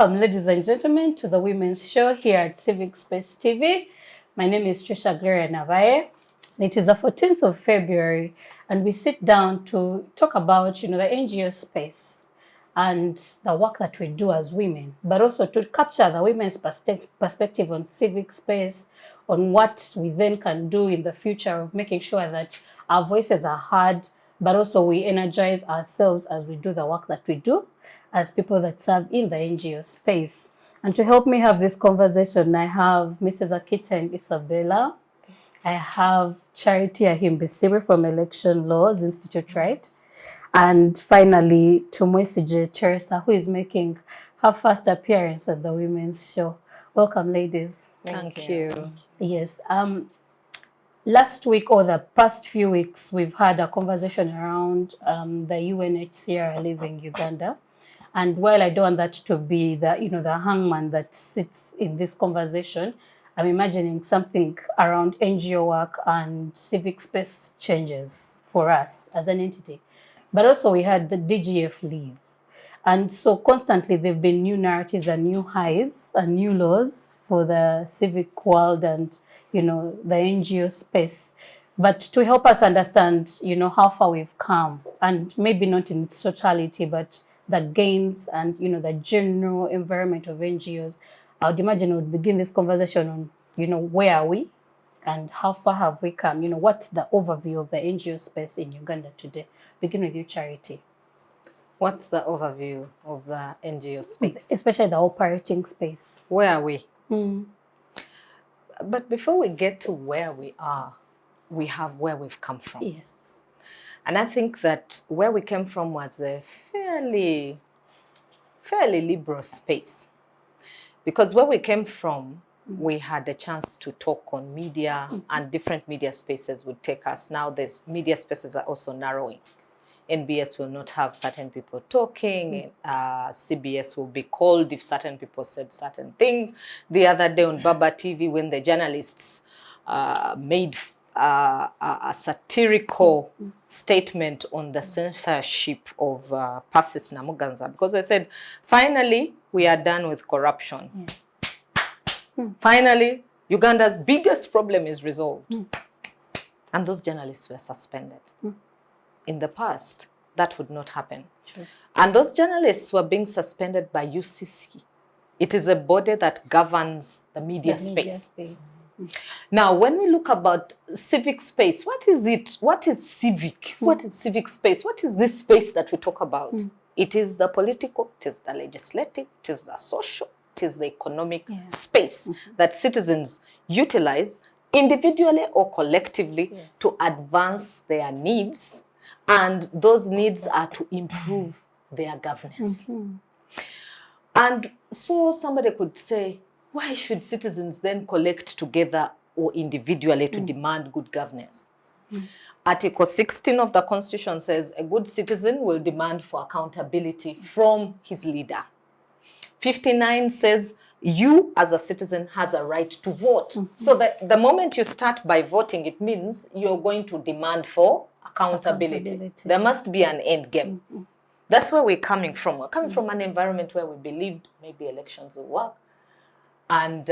Welcome, ladies and gentlemen, to the Women's Show here at Civic Space TV. My name is Tricia Gloria Nabaye. It is the 14th of February, and we sit down to talk about, the NGO space and the work that we do as women, but also to capture the women's perspective on civic space, on what we then can do in the future of making sure that our voices are heard, but also we energize ourselves as we do the work that we do as people that serve in the NGO space. And to help me have this conversation, I have Mrs. Akiteg Isabella. I have Tricia Gloria from Election Laws Institute, right? And finally, Tumwesigye Theresa, who is making her first appearance at the Women's Show. Welcome, ladies. Thank you. Yes. Last week or the past few weeks, we've had a conversation around the UNHCR leaving Uganda. And while I don't want that to be the hangman that sits in this conversation, I'm imagining something around NGO work and civic space changes for us as an entity. But also we had the DGF leave. And so constantly there've been new narratives and new highs and new laws for the civic world and, the NGO space. But to help us understand, how far we've come, and maybe not in its totality, but the gains and, the general environment of NGOs, I would imagine we would begin this conversation on, where are we and how far have we come? What's the overview of the NGO space in Uganda today? Begin with you, Charity. What's the overview of the NGO space? Especially the operating space. Where are we? But before we get to where we are, we have where we've come from. Yes. And I think that where we came from was a fairly liberal space. Because where we came from, we had a chance to talk on media, and different media spaces would take us. Now the media spaces are also narrowing. NBS will not have certain people talking. CBS will be called if certain people said certain things. The other day on Baba TV, when the journalists made a satirical statement on the censorship of Persis Namuganza, because they said, finally, we are done with corruption. Finally, Uganda's biggest problem is resolved. And those journalists were suspended. In the past, that would not happen. Sure. And those journalists were being suspended by UCC. It is a body that governs the media space. Now, when we look about civic space, what is it? What is civic? What is civic space? What is this space that we talk about? It is the political, it is the legislative, it is the social, it is the economic space that citizens utilize individually or collectively to advance their needs, and those needs are to improve their governance. And so somebody could say, why should citizens then collect together or individually to demand good governance? Article 16 of the Constitution says a good citizen will demand for accountability from his leader. 59 says you as a citizen has a right to vote. So that the moment you start by voting, it means you're going to demand for accountability. There must be an end game. That's where we're coming from. We're coming from an environment where we believed maybe elections will work. And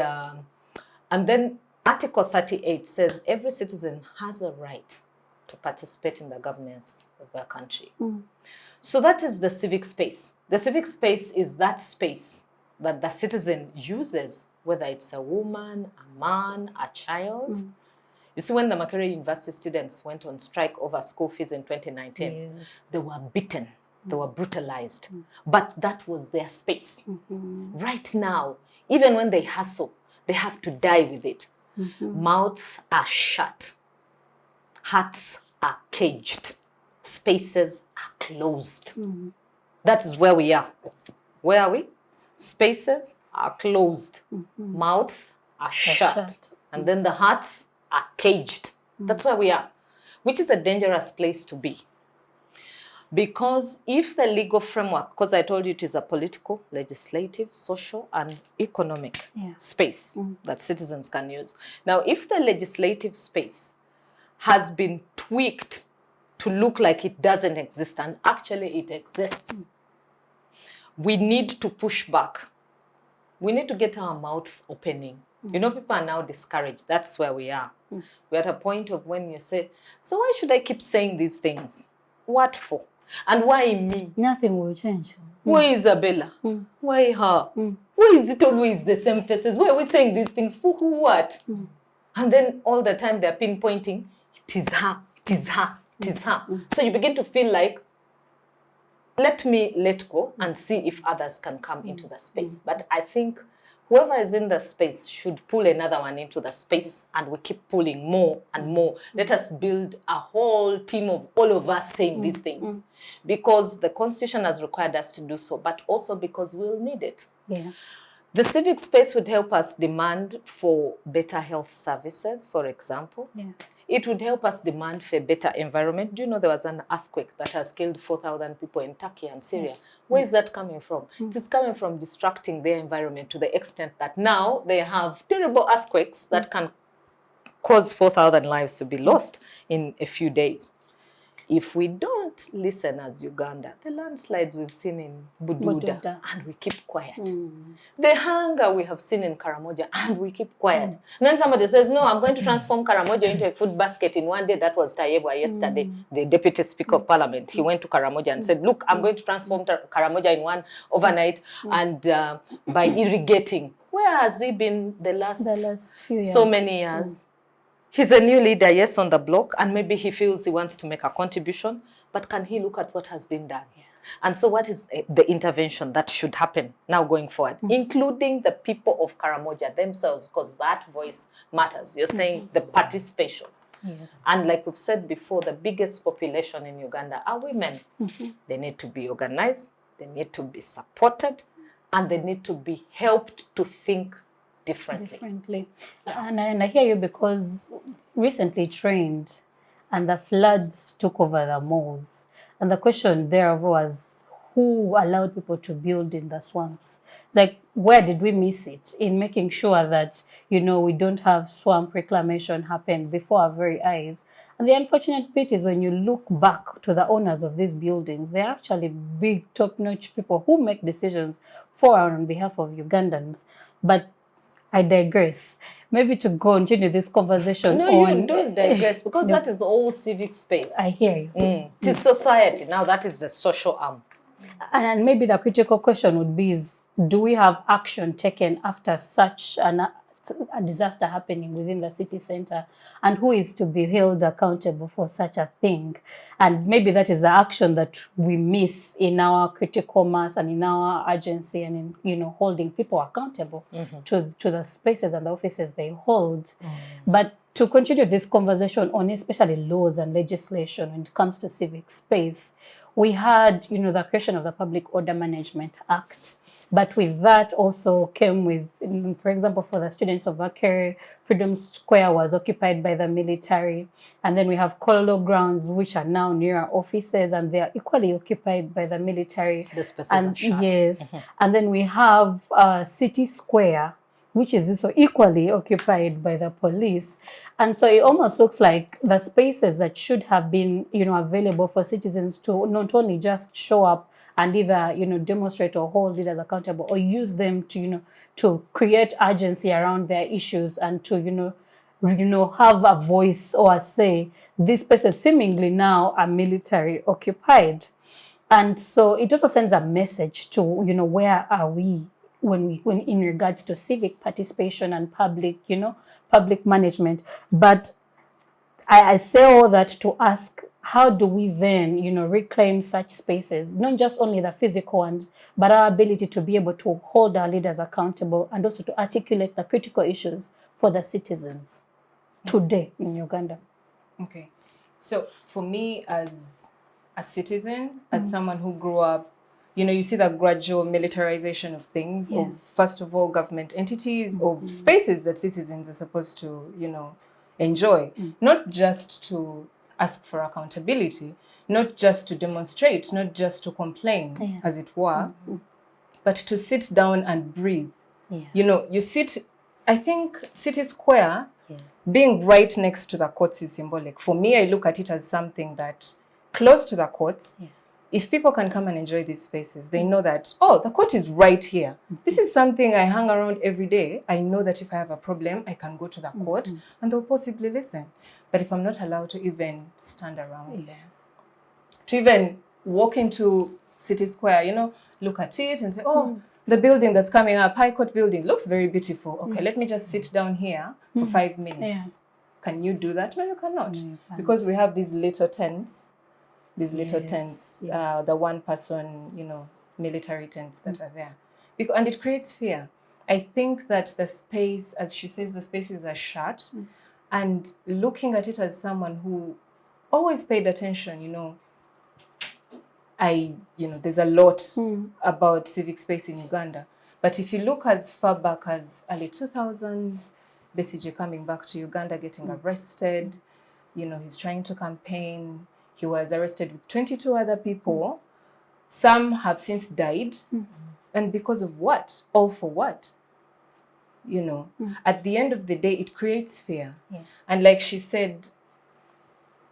then Article 38 says every citizen has a right to participate in the governance of their country. So that is the civic space. The civic space is that space that the citizen uses, whether it's a woman, a man, a child. You see, when the Makerere University students went on strike over school fees in 2019, they were beaten, they were brutalized, but that was their space. Right now, even when they hustle, they have to die with it. Mouths are shut, hearts are caged, spaces are closed. That is where we are. Where are we? Spaces are closed, mouths are shut, and then the hearts are caged. That's where we are, which is a dangerous place to be. Because if the legal framework, because I told you it is a political, legislative, social, and economic space that citizens can use. Now, if the legislative space has been tweaked to look like it doesn't exist, and actually it exists, we need to push back we need to get our mouth opening. You know, people are now discouraged. That's where we are. We're at a point of when you say, so why should I keep saying these things? What for? And why me? Nothing will change. Why Isabella? Why her? Why is it always the same faces? Why are we saying these things? For who, what? And then all the time they're pinpointing, it is her, it is her, it is her. So you begin to feel like, let me let go and see if others can come into the space. But I think whoever is in the space should pull another one into the space, and we keep pulling more and more. Let us build a whole team of all of us saying these things, because the Constitution has required us to do so, but also because we'll need it. Yeah. The civic space would help us demand for better health services, for example. Yeah. It would help us demand for a better environment. Do you know there was an earthquake that has killed 4,000 people in Turkey and Syria? Where is that coming from? It is coming from distracting their environment to the extent that now they have terrible earthquakes that can cause 4,000 lives to be lost in a few days. If we don't listen as Uganda, the landslides we've seen in Bududa, and we keep quiet. The hunger we have seen in Karamoja, and we keep quiet. And then somebody says, no, I'm going to transform Karamoja into a food basket in one day. That was Tayebwa yesterday, the Deputy Speaker of Parliament. He went to Karamoja and said, look, I'm going to transform Karamoja in one overnight and by irrigating. Where has he been the last few years? So many years? He's a new leader, yes, on the block, and maybe he feels he wants to make a contribution, but can he look at what has been done? Yeah. And so what is the intervention that should happen now going forward, including the people of Karamoja themselves, because that voice matters. You're saying the participation. Yes. And like we've said before, the biggest population in Uganda are women. They need to be organized, they need to be supported, and they need to be helped to think differently. And I hear you, because recently it rained and the floods took over the malls. And the question there was, who allowed people to build in the swamps? It's like, where did we miss it in making sure that, you know, we don't have swamp reclamation happen before our very eyes? And the unfortunate bit is when you look back to the owners of these buildings, they're actually big, top-notch people who make decisions for and on behalf of Ugandans. But I digress. Maybe to continue this conversation. No, you don't digress, because that is all civic space. I hear you. It is society. Now that is the social arm. And maybe the critical question would be, is, do we have action taken after such a disaster happening within the city center? And who is to be held accountable for such a thing? And maybe that is the action that we miss in our critical mass and in our agency, and in, you know, holding people accountable to the spaces and the offices they hold. But to continue this conversation on especially laws and legislation when it comes to civic space, we had, you know, the creation of the Public Order Management Act. But with that also came with, for example, for the students of Akere, Freedom Square was occupied by the military. And then we have Kololo grounds, which are now near our offices, and they are equally occupied by the military. The spaces are shut. Yes. And then we have City Square, which is also equally occupied by the police. And so it almost looks like the spaces that should have been, you know, available for citizens to not only just show up and either, you know, demonstrate or hold leaders accountable, or use them to, you know, to create urgency around their issues, and to, you know, have a voice or a say. These places seemingly now are military occupied. And so it also sends a message to, you know, where are we when in regards to civic participation and public, you know, public management. But I say all that to ask, how do we then, you know, reclaim such spaces, not just only the physical ones, but our ability to be able to hold our leaders accountable, and also to articulate the critical issues for the citizens today in Uganda? Okay. So for me, as a citizen, as someone who grew up, you know, you see the gradual militarization of things, of, first of all, government entities, of spaces that citizens are supposed to, you know, enjoy, not just to ask for accountability, not just to demonstrate, not just to complain, as it were, but to sit down and breathe. You know, you sit, I think City Square, being right next to the courts is symbolic. For me, I look at it as something that close to the courts, if people can come and enjoy these spaces, they know that, oh, the court is right here. This is something I hang around every day. I know that if I have a problem, I can go to the court and they'll possibly listen. But if I'm not allowed to even stand around there, to even walk into City Square, you know, look at it and say, oh, the building that's coming up, High Court building, looks very beautiful. Okay, let me just sit down here for 5 minutes. Yeah. Can you do that? No, you cannot. No, you can't. Because we have these little tents. These little Yes, tents, yes. the one-person, you know, military tents that are there. And it creates fear. I think that the space, as she says, the spaces are shut. And looking at it as someone who always paid attention, you know, there's a lot about civic space in Uganda. But if you look as far back as early 2000s, Besigye coming back to Uganda, getting arrested, you know, he's trying to campaign. He was arrested with 22 other people. Some have since died. And because of what? All for what? You know, at the end of the day, it creates fear. Yeah. And like she said,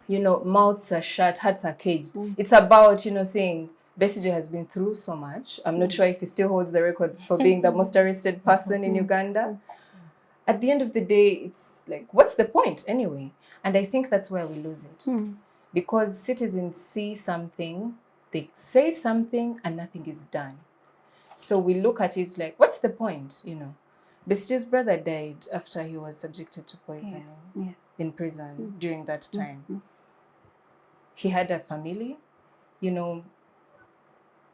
you know, mouths are shut, hearts are caged. It's about, you know, saying Besigye has been through so much. I'm not sure if he still holds the record for being the most arrested person in Uganda. At the end of the day, it's like, what's the point anyway? And I think that's where we lose it. Because citizens see something, they say something, and nothing is done. So we look at it like, what's the point, you know? Besigye's brother died after he was subjected to poisoning in prison during that time. He had a family, you know.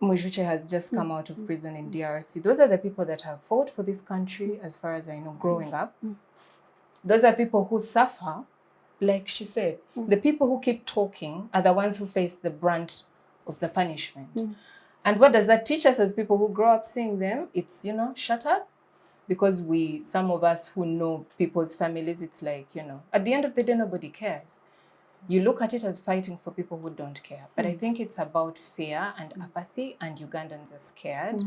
Mwijuche has just come out of prison in DRC. Those are the people that have fought for this country, as far as I know, growing up. Those are people who suffer, like she said. The people who keep talking are the ones who face the brunt of the punishment. And what does that teach us as people who grow up seeing them? It's, you know, shut up. Because some of us who know people's families, it's like, you know, at the end of the day, nobody cares. You look at it as fighting for people who don't care. But I think it's about fear and apathy, and Ugandans are scared.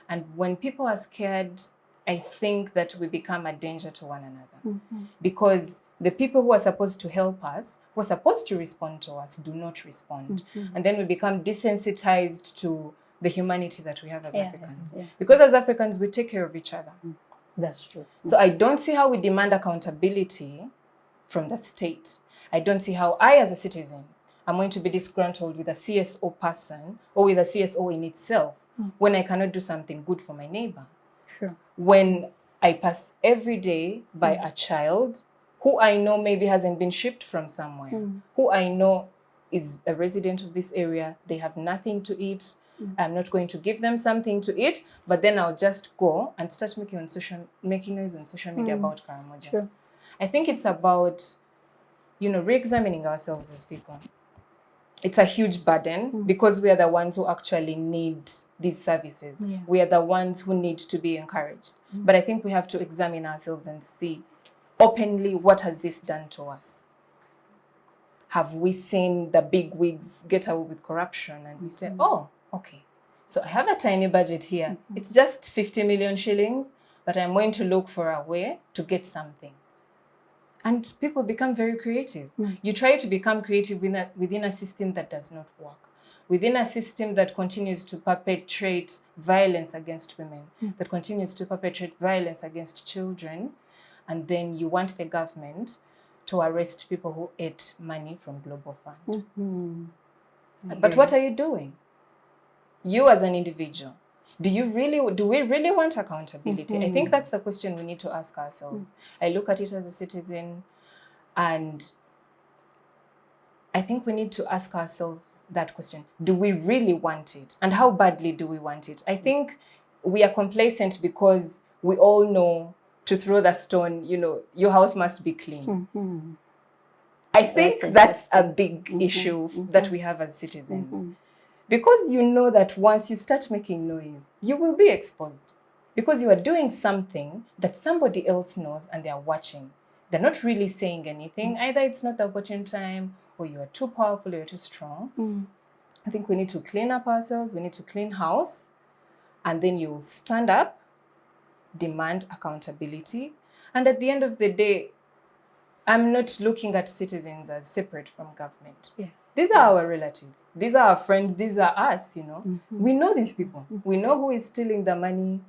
And when people are scared, I think that we become a danger to one another. Because the people who are supposed to help us, who are supposed to respond to us, do not respond. And then we become desensitized to the humanity that we have as Africans. Because as Africans, we take care of each other. That's true. So I don't see how we demand accountability from the state. I don't see how I, as a citizen, am going to be disgruntled with a CSO person or with a CSO in itself when I cannot do something good for my neighbor. Sure. When I pass every day by a child who I know maybe hasn't been shipped from somewhere, who I know is a resident of this area, they have nothing to eat. I'm not going to give them something to eat, but then I'll just go and start making noise on social media about Karamoja. Sure. I think it's about, you know, re-examining ourselves as people. It's a huge burden because we are the ones who actually need these services. We are the ones who need to be encouraged. But I think we have to examine ourselves and see openly, what has this done to us? Have we seen the big wigs get away with corruption? And we say, oh, okay, so I have a tiny budget here. It's just 50 million shillings, but I'm going to look for a way to get something. And people become very creative. You try to become creative within a system that does not work, within a system that continues to perpetrate violence against women, that continues to perpetrate violence against children, and then you want the government to arrest people who ate money from Global Fund. But what are you doing? You as an individual, do we really want accountability? I think that's the question we need to ask ourselves. I look at it as a citizen, and I think we need to ask ourselves that question. Do we really want it? And how badly do we want it? I think we are complacent because we all know to throw the stone, you know, your house must be clean. I think that's a big issue that we have as citizens. Because you know that once you start making noise, you will be exposed. Because you are doing something that somebody else knows and they are watching. They're not really saying anything. Either it's not the opportune time, or you are too powerful, or you're too strong. I think we need to clean up ourselves. We need to clean house. And then you'll stand up, demand accountability. And at the end of the day, I'm not looking at citizens as separate from government. These are our relatives. These are our friends. These are us, you know. We know these people. We know who is stealing the money.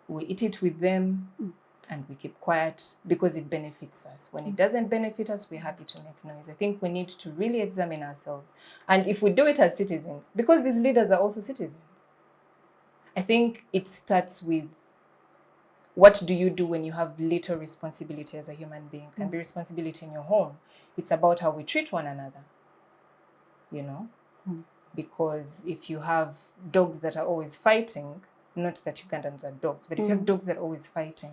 We eat it with them and we keep quiet because it benefits us. When it doesn't benefit us, we're happy to make noise. I think we need to really examine ourselves. And if we do it as citizens, because these leaders are also citizens, I think it starts with what do you do when you have little responsibility as a human being? It can be responsibility in your home. It's about how we treat one another, you know? Because if you have dogs that are always fighting, not that Ugandans are dogs, but if you have dogs that are always fighting,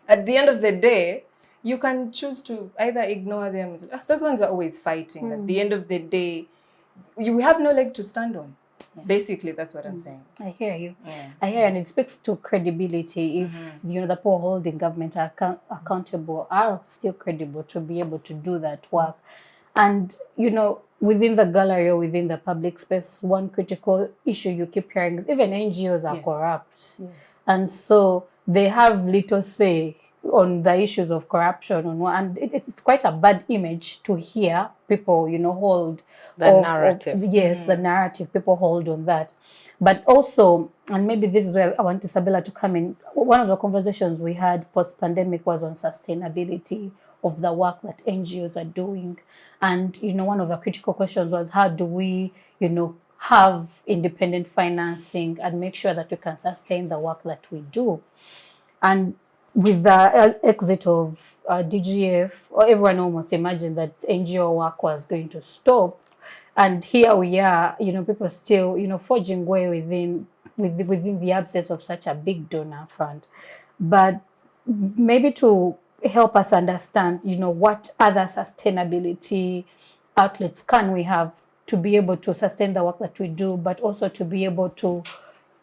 at the end of the day, you can choose to either ignore them. Those ones are always fighting. At the end of the day, you have no leg to stand on. Basically, that's what I'm saying. I hear you. I hear, and it speaks to credibility. If you know the people holding government are accountable, are still credible to be able to do that work. And you know, within the gallery or within the public space, one critical issue you keep hearing is even NGOs are corrupt. And so they have little say on the issues of corruption, and it's quite a bad image to hear people, you know, hold the narrative. The narrative people hold on that. But also, and maybe this is where I want Isabella to come in. One of the conversations we had post-pandemic was on sustainability of the work that NGOs are doing. And, you know, one of the critical questions was how do we, you know, have independent financing and make sure that we can sustain the work that we do. And with the exit of DGF, everyone almost imagined that NGO work was going to stop. And here we are, you know, people still, you know, forging way within the absence of such a big donor fund. But maybe to help us understand, you know, what other sustainability outlets can we have to be able to sustain the work that we do, but also to be able to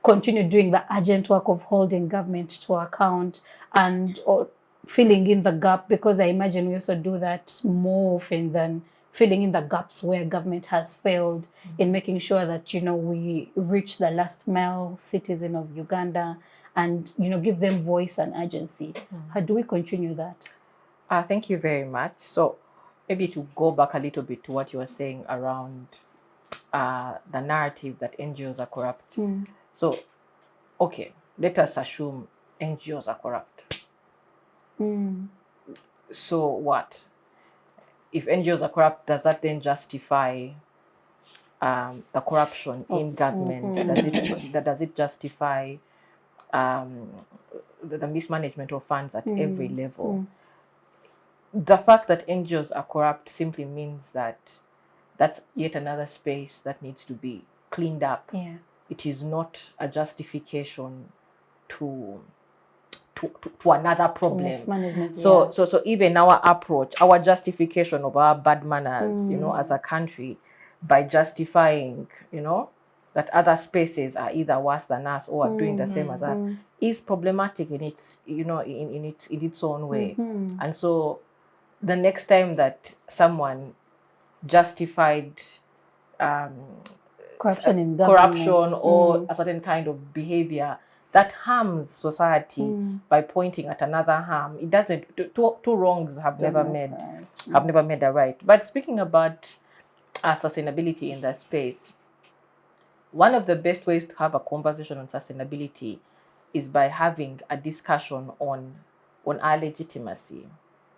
continue doing the urgent work of holding government to account and or filling in the gap, because I imagine we also do that more often than filling in the gaps where government has failed in making sure that, you know, we reach the last mile citizen of Uganda and, you know, give them voice and agency. How do we continue that? Thank you very much. So maybe to go back a little bit to what you were saying around the narrative that NGOs are corrupt. So, okay, let us assume NGOs are corrupt. So what? If NGOs are corrupt, does that then justify the corruption in government? Does it justify the mismanagement of funds at every level? The fact that NGOs are corrupt simply means that that's yet another space that needs to be cleaned up. It is not a justification to another problem. So even our approach, our justification of our bad manners, you know, as a country, by justifying, you know, that other spaces are either worse than us or are doing the same as us, is problematic in its, you know, in its own way. And so the next time that someone justified corruption in corruption or a certain kind of behavior that harms society by pointing at another harm, it doesn't. Two wrongs have never made a right. But speaking about sustainability in that space, one of the best ways to have a conversation on sustainability is by having a discussion on our legitimacy.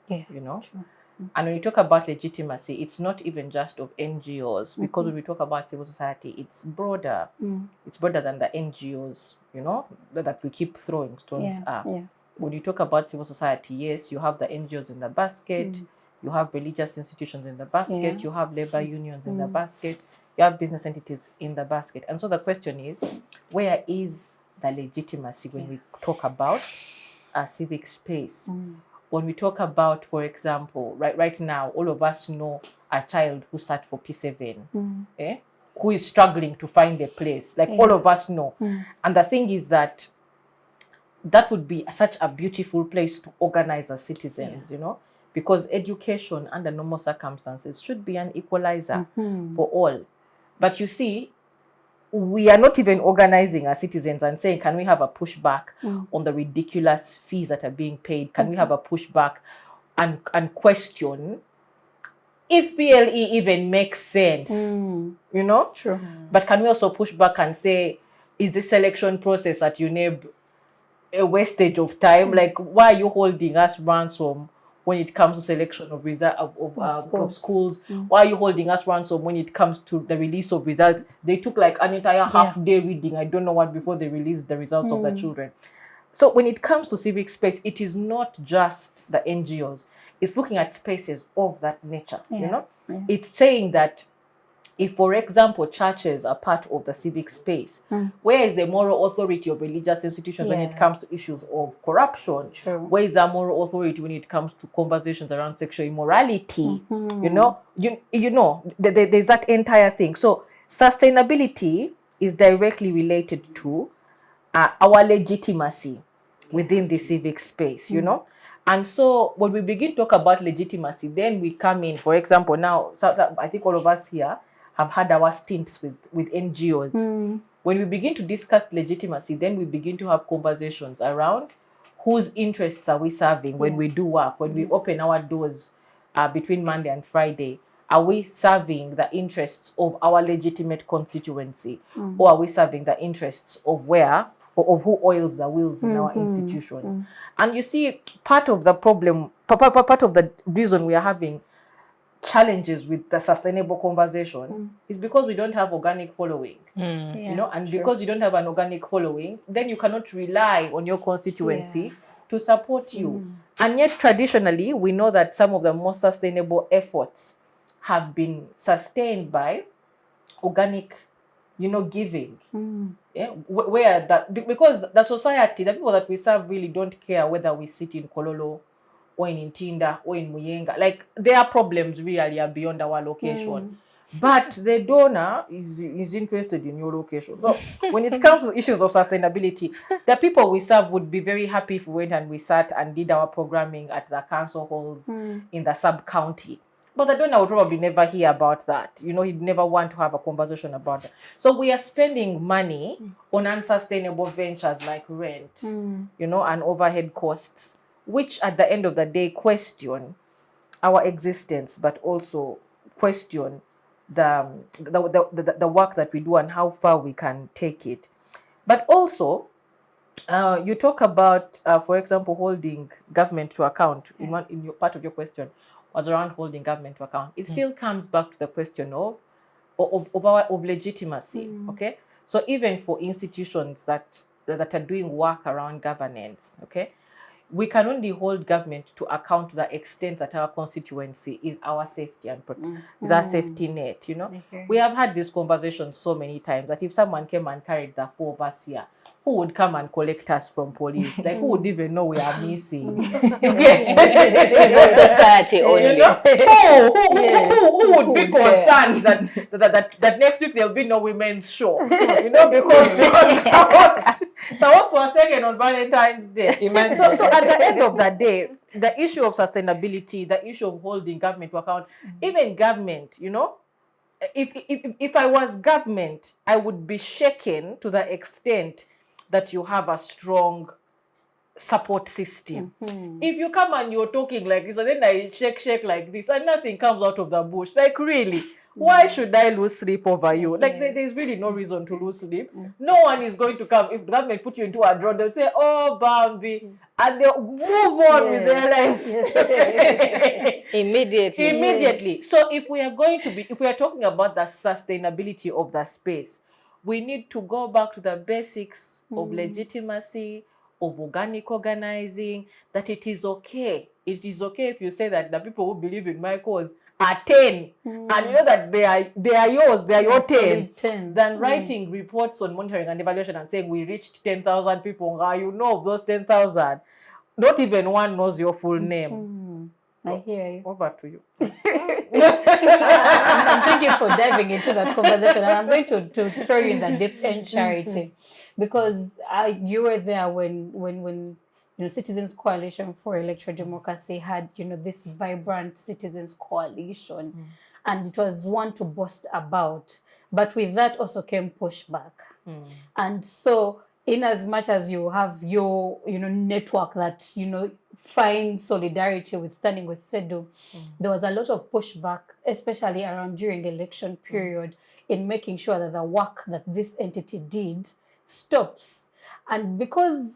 You know. And when you talk about legitimacy, it's not even just of NGOs, because when we talk about civil society, it's broader. It's broader than the NGOs, you know, that we keep throwing stones at. When you talk about civil society, yes, you have the NGOs in the basket, you have religious institutions in the basket, you have labor unions in the basket, you have business entities in the basket. And so the question is, where is the legitimacy when we talk about a civic space? When we talk about, for example, right now, all of us know a child who sat for P7, who is struggling to find a place. Like all of us know. And the thing is that would be such a beautiful place to organize as citizens, you know, because education under normal circumstances should be an equalizer for all. But you see, we are not even organizing as citizens and saying, can we have a pushback on the ridiculous fees that are being paid? Can we have a pushback and question if PLE even makes sense, you know? True. But can we also push back and say, is the selection process at UNEB a wastage of time? Like, why are you holding us ransom when it comes to selection of schools? Why are you holding us ransom when it comes to the release of results? They took like an entire half-day reading, I don't know what, before they released the results of the children. So when it comes to civic space, it is not just the NGOs. It's looking at spaces of that nature, you know? It's saying that if, for example, churches are part of the civic space, where is the moral authority of religious institutions when it comes to issues of corruption? Where is the moral authority when it comes to conversations around sexual immorality? You know, there's that entire thing. So sustainability is directly related to our legitimacy within the civic space, you know? And so when we begin to talk about legitimacy, then we come in, for example, now, so I think all of us here have had our stints with NGOs. When we begin to discuss legitimacy, then we begin to have conversations around whose interests are we serving when we do work, when we open our doors between Monday and Friday. Are we serving the interests of our legitimate constituency, or are we serving the interests of who oils the wheels in our institutions? And you see, part of the problem, part of the reason we are having challenges with the sustainable conversation is because we don't have organic following. You know, and because you don't have an organic following, then you cannot rely on your constituency to support you. And yet traditionally, we know that some of the most sustainable efforts have been sustained by organic, you know, giving. Where that, because the society, the people that we serve really don't care whether we sit in Kololo or in Ntinda or in Muyenga. Like, their problems really are beyond our location. But the donor is interested in your location. So when it comes to issues of sustainability, the people we serve would be very happy if we went and we sat and did our programming at the council halls in the sub-county. But the donor would probably never hear about that. You know, he'd never want to have a conversation about that. So we are spending money on unsustainable ventures like rent, you know, and overhead costs, which at the end of the day question our existence, but also question the work that we do and how far we can take it. But also, you talk about, for example, holding government to account. In your part of your question was around holding government to account. It still comes back to the question of legitimacy. Okay, so even for institutions that are doing work around governance, okay, we can only hold government to account to the extent that our constituency is our safety and is our safety net, you know. We have had this conversation so many times that if someone came and carried the 4 of us here, who would come and collect us from police? Like, who would even know we are missing? Civil society only. You know? Who would be concerned that next week there'll be no women's show? You know, because the host was taken on Valentine's Day. So at the end of the day, the issue of sustainability, the issue of holding government to account, even government, you know, if I was government, I would be shaken to the extent that you have a strong support system. If you come and you're talking like this, and then I shake like this, and nothing comes out of the bush, like, really, why should I lose sleep over you? Like, there's really no reason to lose sleep. No one is going to come. If the government put you into a draw, they'll say, oh, Bambi, and they'll move on with their lives. Immediately. So if we are talking about the sustainability of the space, we need to go back to the basics of legitimacy, of organic organizing, that it is okay. It is okay if you say that the people who believe in my cause are 10, and you know that they are yours, they are your 10, than writing reports on monitoring and evaluation and saying we reached 10,000 people. You know, of those 10,000, not even one knows your full name. I hear you. Over to you. Thank you for diving into that conversation. And I'm going to throw you in the deep end, Charity, because you were there when Citizens Coalition for Electoral Democracy had this vibrant citizens coalition, and it was one to boast about. But with that also came pushback, and so in as much as you have your network that find solidarity with standing with SEDU, there was a lot of pushback, especially around during the election period, in making sure that the work that this entity did stops. And because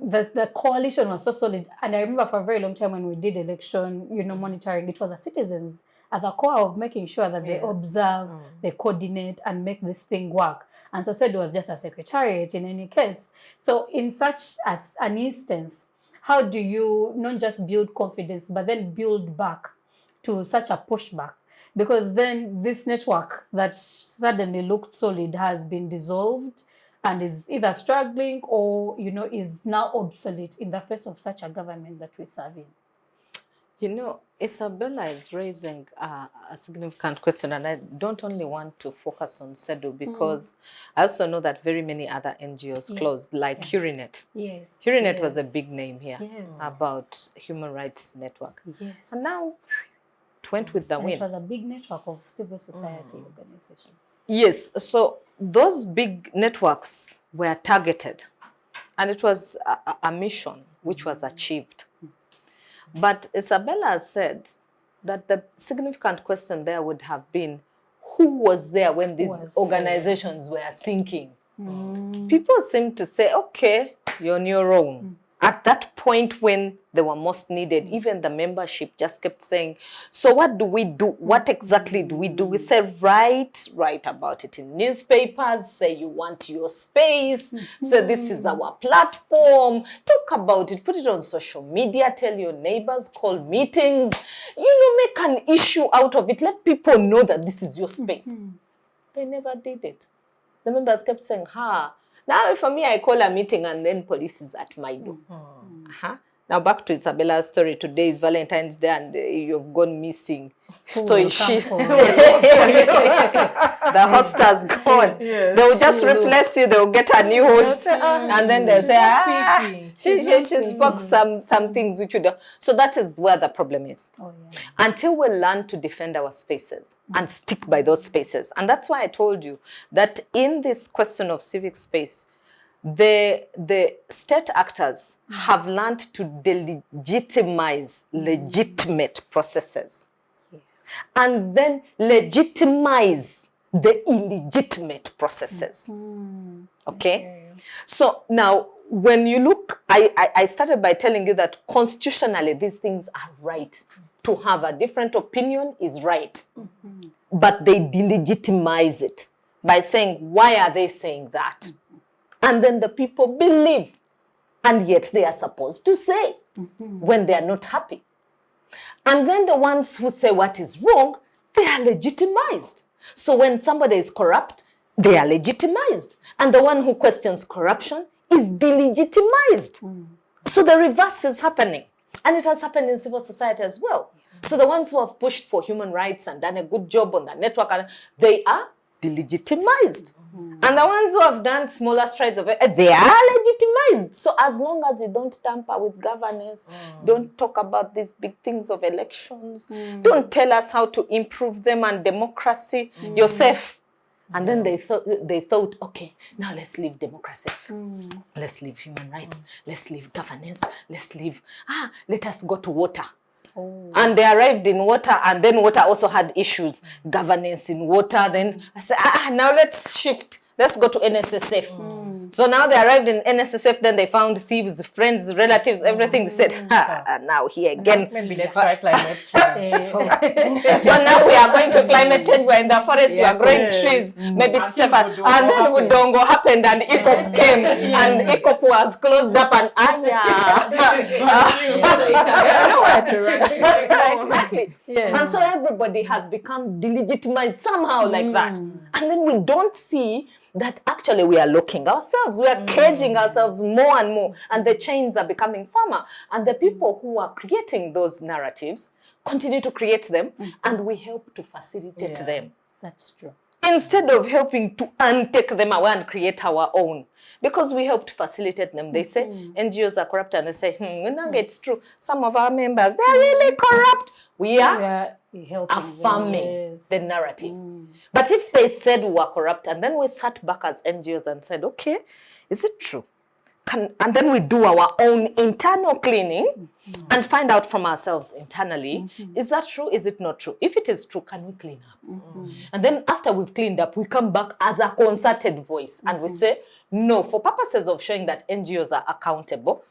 the coalition was so solid, and I remember for a very long time when we did election, monitoring, it was the citizens at the core of making sure that they observe, they coordinate, and make this thing work. And so SEDU was just a secretariat in any case. So in such as an instance, how do you not just build confidence, but then build back to such a pushback? Because then this network that suddenly looked solid has been dissolved and is either struggling or, is now obsolete in the face of such a government that we serve in. Isabella is raising a significant question, and I don't only want to focus on SEDU because I also know that very many other NGOs closed, like Hurinet. Yes. Hurinet was a big name here about human rights network. Yes. And now it went with the wind. It was a big network of civil society organizations. Yes, so those big networks were targeted, and it was a mission which was achieved. But Isabella said that the significant question there would have been, who was there when these organizations were sinking? People seem to say, okay, you're on your own. At that point when they were most needed, even the membership just kept saying, so what do we do? What exactly do we do? We say, write about it in newspapers, say you want your space, say this is our platform, talk about it, put it on social media, tell your neighbors, call meetings, make an issue out of it, let people know that this is your space. They never did it. The members kept saying, now for me, I call a meeting and then police is at my door. Now back to Isabella's story. Today is Valentine's Day and you've gone missing. So the host has gone. They will just replace you. They will get a new host, and then they say, she spoke some things which you don't. So that is where the problem is. Until we learn to defend our spaces and stick by those spaces, and that's why I told you that in this question of civic space, the state actors have learned to delegitimize legitimate processes and then legitimize the illegitimate processes. Okay? So now, when you look, I started by telling you that constitutionally these things are right. To have a different opinion is right. But they delegitimize it by saying, why are they saying that? And then the people believe, and yet they are supposed to say when they are not happy. And then the ones who say what is wrong, they are legitimized. So when somebody is corrupt, they are legitimized. And the one who questions corruption is delegitimized. So the reverse is happening. And it has happened in civil society as well. So the ones who have pushed for human rights and done a good job on the network, they are delegitimized. And the ones who have done smaller strides of it, they are legitimized. So as long as you don't tamper with governance, don't talk about these big things of elections, don't tell us how to improve them and democracy, you're safe. And then they thought, okay, now let's leave democracy. Let's leave human rights. Let's leave governance. Let's leave, let us go to water. And they arrived in water, and then water also had issues. Governance in water. Then I said, now let's shift. Let's go to NSSF. So now they arrived in NSSF, then they found thieves, friends, relatives, everything. They said, now here again. Maybe let's try climate change. So now we are going to climate change. We're in the forest, we are growing trees. Maybe it's safer. And then Udongo happened and ECOP came. And ECOP was closed up and exactly. And so everybody has become delegitimized somehow like that. And then we don't see that actually we are locking ourselves, we are caging ourselves more and more, and the chains are becoming firmer. And the people who are creating those narratives continue to create them, and we help to facilitate them. That's true. Instead of helping to untake them away and create our own. Because we help to facilitate them. They say NGOs are corrupt, and they say, it's true. Some of our members, they're really corrupt. We are affirming the narrative. But if they said we were corrupt, and then we sat back as NGOs and said, okay, is it true and then we do our own internal cleaning and find out from ourselves internally, is that true? Is it not true? If it is true, can we clean up? And then after we've cleaned up, we come back as a concerted voice and we say, no, for purposes of showing that NGOs are accountable,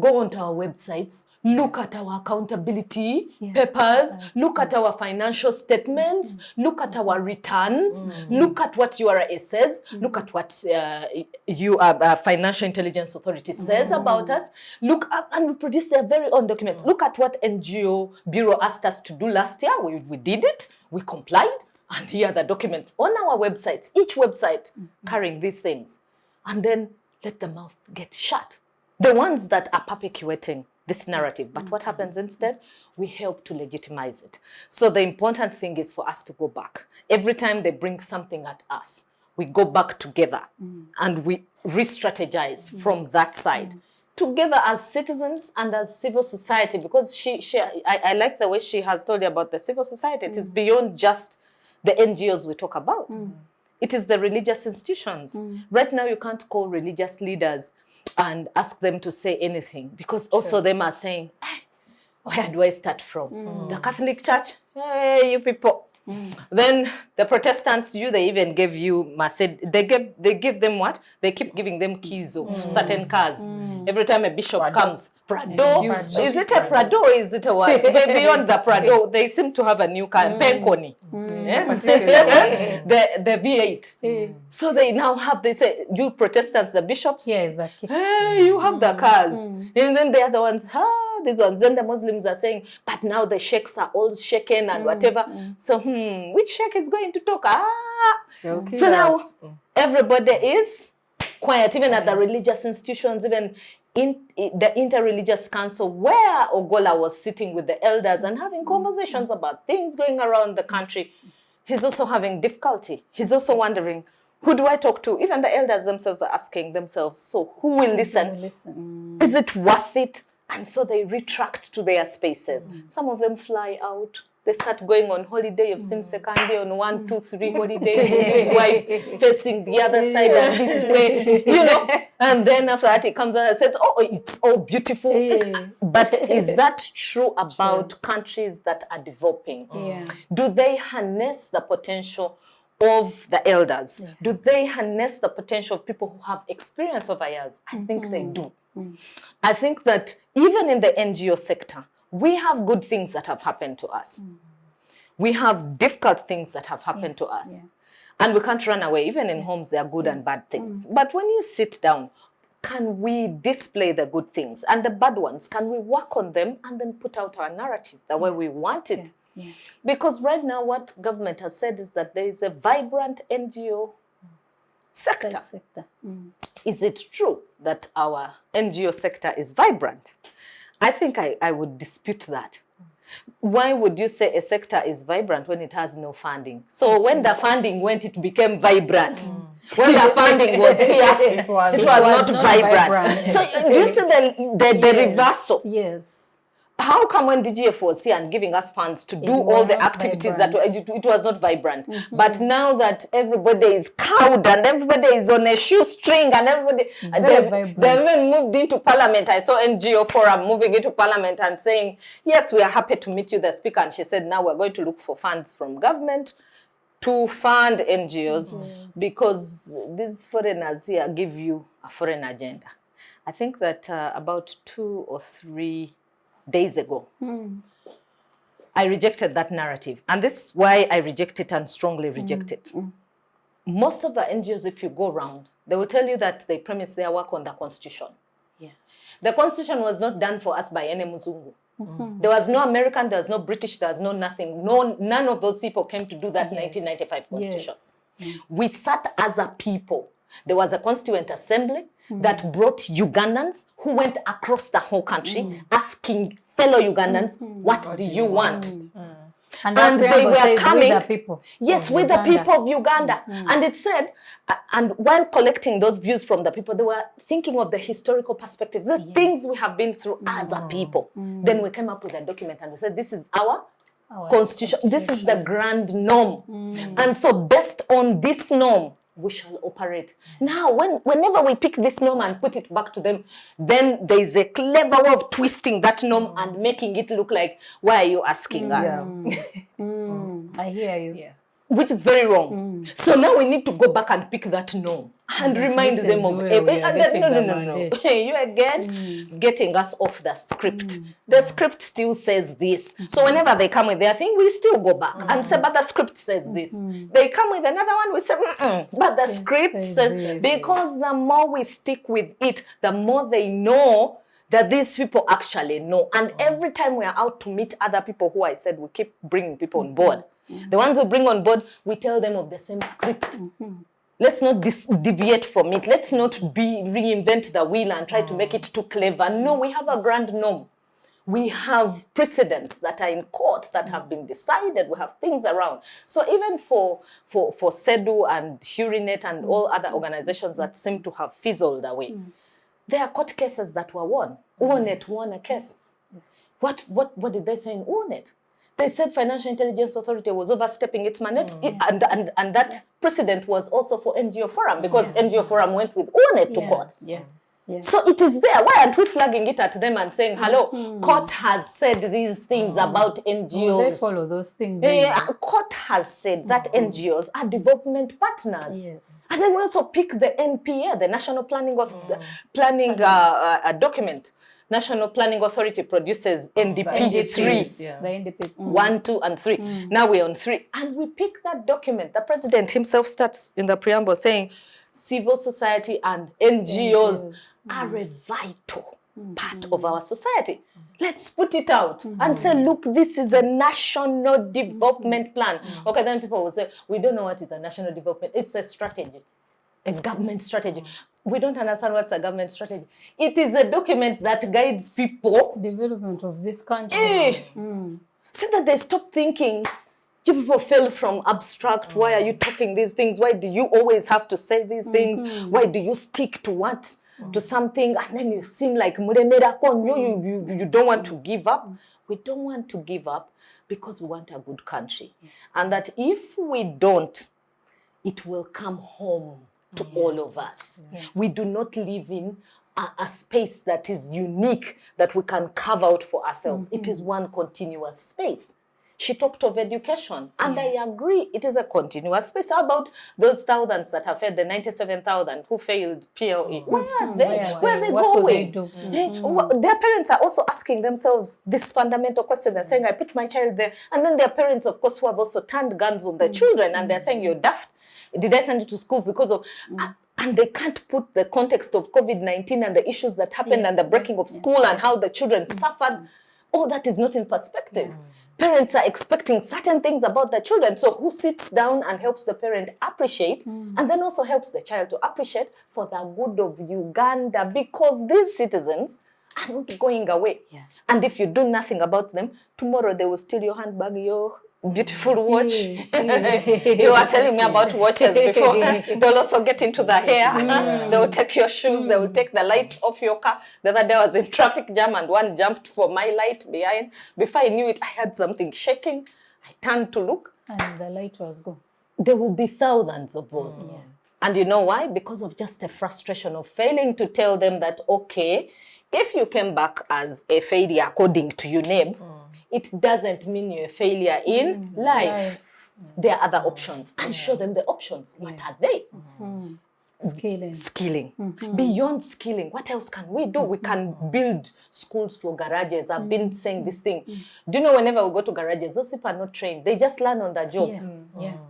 go onto our websites, look at our accountability papers, look at our financial statements, look at our returns, look at what URA says, look at what Financial Intelligence Authority says about us, look up, and we produce their very own documents. Look at what NGO Bureau asked us to do last year. We did it, we complied, and here are the documents on our websites, each website carrying these things. And then let the mouth get shut. The ones that are perpetuating this narrative. But what happens instead? We help to legitimize it. So the important thing is for us to go back. Every time they bring something at us, we go back together and we re-strategize from that side. Together as citizens and as civil society, because I like the way she has told you about the civil society. It is beyond just the NGOs we talk about. It is the religious institutions. Right now, you can't call religious leaders and ask them to say anything, because also them are saying, hey, where do I start from? The Catholic Church? Hey, you people. Then the Protestants, they even gave you they give them what? They keep giving them keys of certain cars. Every time a bishop comes, Prado. Is it a Prado or is it a what? Beyond the Prado, they seem to have a new car, Penconi. The V8. So they now have, they say, you Protestants, the bishops, hey, you have the cars. And then the other ones, these ones. Then the Muslims are saying, but now the sheikhs are all shaken and whatever. So, which sheikh is going to talk? So now everybody is quiet, even at the religious institutions, even in the Interreligious Council, where Ogola was sitting with the elders and having conversations about things going around the country. He's also having difficulty. He's also wondering, who do I talk to? Even the elders themselves are asking themselves, so who will listen? Is it worth it? And so they retract to their spaces. Some of them fly out. They start going on holiday. You've seen Sekandi on 1, 2, 3 holidays with his wife facing the other side and this way, And then after that, he comes out and says, oh, it's all beautiful. But is that true about countries that are developing? Do they harness the potential of the elders? Do they harness the potential of people who have experience over years? I think they do. I think that even in the NGO sector, we have good things that have happened to us. We have difficult things that have happened to us. And we can't run away. Even in homes, there are good and bad things. But when you sit down, can we display the good things? And the bad ones, can we work on them and then put out our narrative the way we want it? Because right now, what government has said is that there is a vibrant NGO sector. Is it true that our NGO sector is vibrant? I think I would dispute that. Why would you say a sector is vibrant when it has no funding? So when the funding went, it became vibrant. When the funding was here, it was not vibrant. So do you see the reversal? Yes. How come when DGF was here and giving us funds to do all the activities that it was not vibrant? But now that everybody is cowed and everybody is on a shoestring and everybody, they even moved into parliament. I saw NGO Forum moving into parliament and saying, yes, we are happy to meet you, the speaker. And she said, now we're going to look for funds from government to fund NGOs because these foreigners here give you a foreign agenda. I think that about 2 or 3 days ago, I rejected that narrative. And this is why I reject it and strongly reject it. Most of the NGOs, if you go around, they will tell you that they premise their work on the Constitution. The Constitution was not done for us by any Muzungu. There was no American, there was no British, there was no nothing. None of those people came to do that 1995 Constitution. We sat as a people. There was a Constituent Assembly that brought Ugandans who went across the whole country asking fellow Ugandans, what do you want? And they were coming, with the people. Yes, with the people of Uganda. And it said, and while collecting those views from the people, they were thinking of the historical perspectives, the things we have been through as a people. Then we came up with a document and we said, this is our constitution. This is the grand norm. And so based on this norm, we shall operate. Now, whenever we pick this norm and put it back to them, then there is a clever way of twisting that norm and making it look like, why are you asking us? I hear you. Yeah. Which is very wrong. So now we need to go back and pick that norm and remind This them is of where we are getting the no. mandate. You again getting us off the script. The script still says this. So whenever they come with their thing, we still go back and say, but the script says this. They come with another one, we say, but the script says says this. because the more we stick with it, the more they know that these people actually know. And every time we are out to meet other people who I said we keep bringing people on board, the ones we bring on board, we tell them of the same script. Let's not deviate from it. Let's not reinvent the wheel and try to make it too clever. No, we have a grand norm. We have precedents that are in court that have been decided. We have things around. So even for SEDU and Hurinet and all other organizations that seem to have fizzled away, there are court cases that were won. UNET won a case. What did they say in UNET? They said Financial Intelligence Authority was overstepping its mandate, and that precedent was also for NGO Forum, because NGO Forum went with UNET to court. So it is there. Why aren't we flagging it at them and saying, hello, court has said these things about NGOs. Well, they follow those things. Court has said that NGOs are development partners. Yes. And then we also pick the NPA, the National Planning document. National Planning Authority produces NDP 3. The NDPs. 1, 2, and 3. Now we're on 3. And we pick that document. The president himself starts in the preamble saying, civil society and NGOs are a vital part of our society. Let's put it out and say, look, this is a national development plan. Okay, then people will say, we don't know what is a national development. It's a strategy, a government strategy. We don't understand what's a government strategy. It is a document that guides people. Development of this country. So that they stop thinking, you people fell from abstract. Why are you talking these things? Why do you always have to say these things? Why do you stick to what? To something, and then you seem like you don't want to give up. We don't want to give up because we want a good country. And that if we don't, it will come home to all of us. We do not live in a space that is unique, that we can carve out for ourselves. It is one continuous space. She talked of education, and I agree, it is a continuous space. How about those thousands that have failed, the 97,000 who failed PLE? Where are they? Where are they going? Their parents are also asking themselves this fundamental question. They're saying, I put my child there. And then their parents, of course, who have also turned guns on their children, and they're saying, you're daft. Did I send you to school because of... And they can't put the context of COVID-19 and the issues that happened and the breaking of school and how the children suffered. All that is not in perspective. Parents are expecting certain things about their children. So who sits down and helps the parent appreciate and then also helps the child to appreciate for the good of Uganda, because these citizens are not going away. And if you do nothing about them, tomorrow they will steal your handbag, your beautiful watch. You were telling me about watches before. They'll also get into the hair. They'll take your shoes. They will take the lights off your car. The other day I was in traffic jam and one jumped for my light behind. Before I knew it, I had something shaking. I turned to look. And the light was gone. There will be thousands of those. And you know why? Because of just a frustration of failing to tell them that, okay, if you came back as a failure according to your name, it doesn't mean you're a failure in life. There are other options. And show them the options. What are they? Skilling. Beyond skilling, what else can we do? We can build schools for garages. I've been saying this thing. Do you know, whenever we go to garages, those people are not trained. They just learn on the job.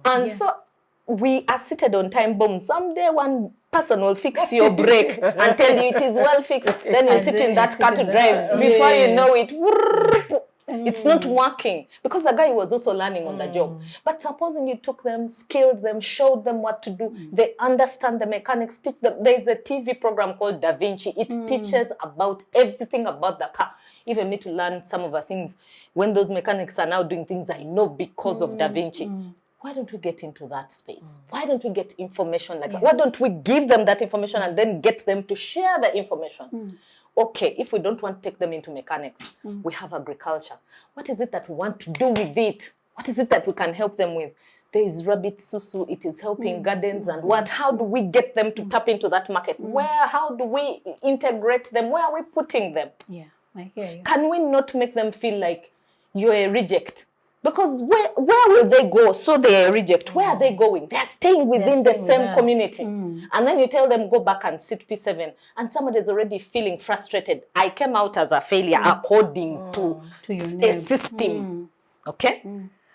And so we are seated on time bomb. Someday one person will fix your brake and tell you it is well fixed. Then you sit in that car to drive. Before you know it, it's not working, because the guy was also learning on the job. But supposing you took them, skilled them, showed them what to do, they understand the mechanics, teach them. There's a TV program called Da Vinci. It teaches about everything about the car. Even me to learn some of the things. When those mechanics are now doing things, I know because of Da Vinci. Why don't we get into that space? Why don't we get information like that? Why don't we give them that information and then get them to share the information? Okay, if we don't want to take them into mechanics, we have agriculture. What is it that we want to do with it? What is it that we can help them with? there is rabbit susu, it is helping gardens and what? How do we get them to tap into that market? How do we integrate them? Where are we putting them? Yeah, I hear you. Can we not make them feel like you're a reject? Because where will they go? So they're a reject. Where are they going? They're staying within the same community. And then you tell them, go back and sit P7. And somebody's already feeling frustrated. I came out as a failure according to a system. Okay?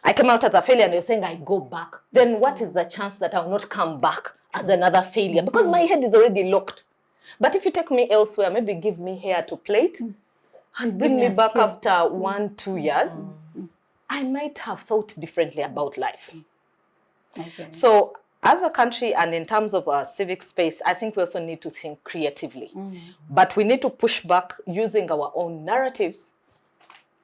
I came out as a failure and you're saying I go back. Then what is the chance that I'll not come back as another failure? Because my head is already locked. But if you take me elsewhere, maybe give me hair to plait and bring me back after 1-2 years, I might have thought differently about life. Okay. So as a country and in terms of our civic space, I think we also need to think creatively. But we need to push back using our own narratives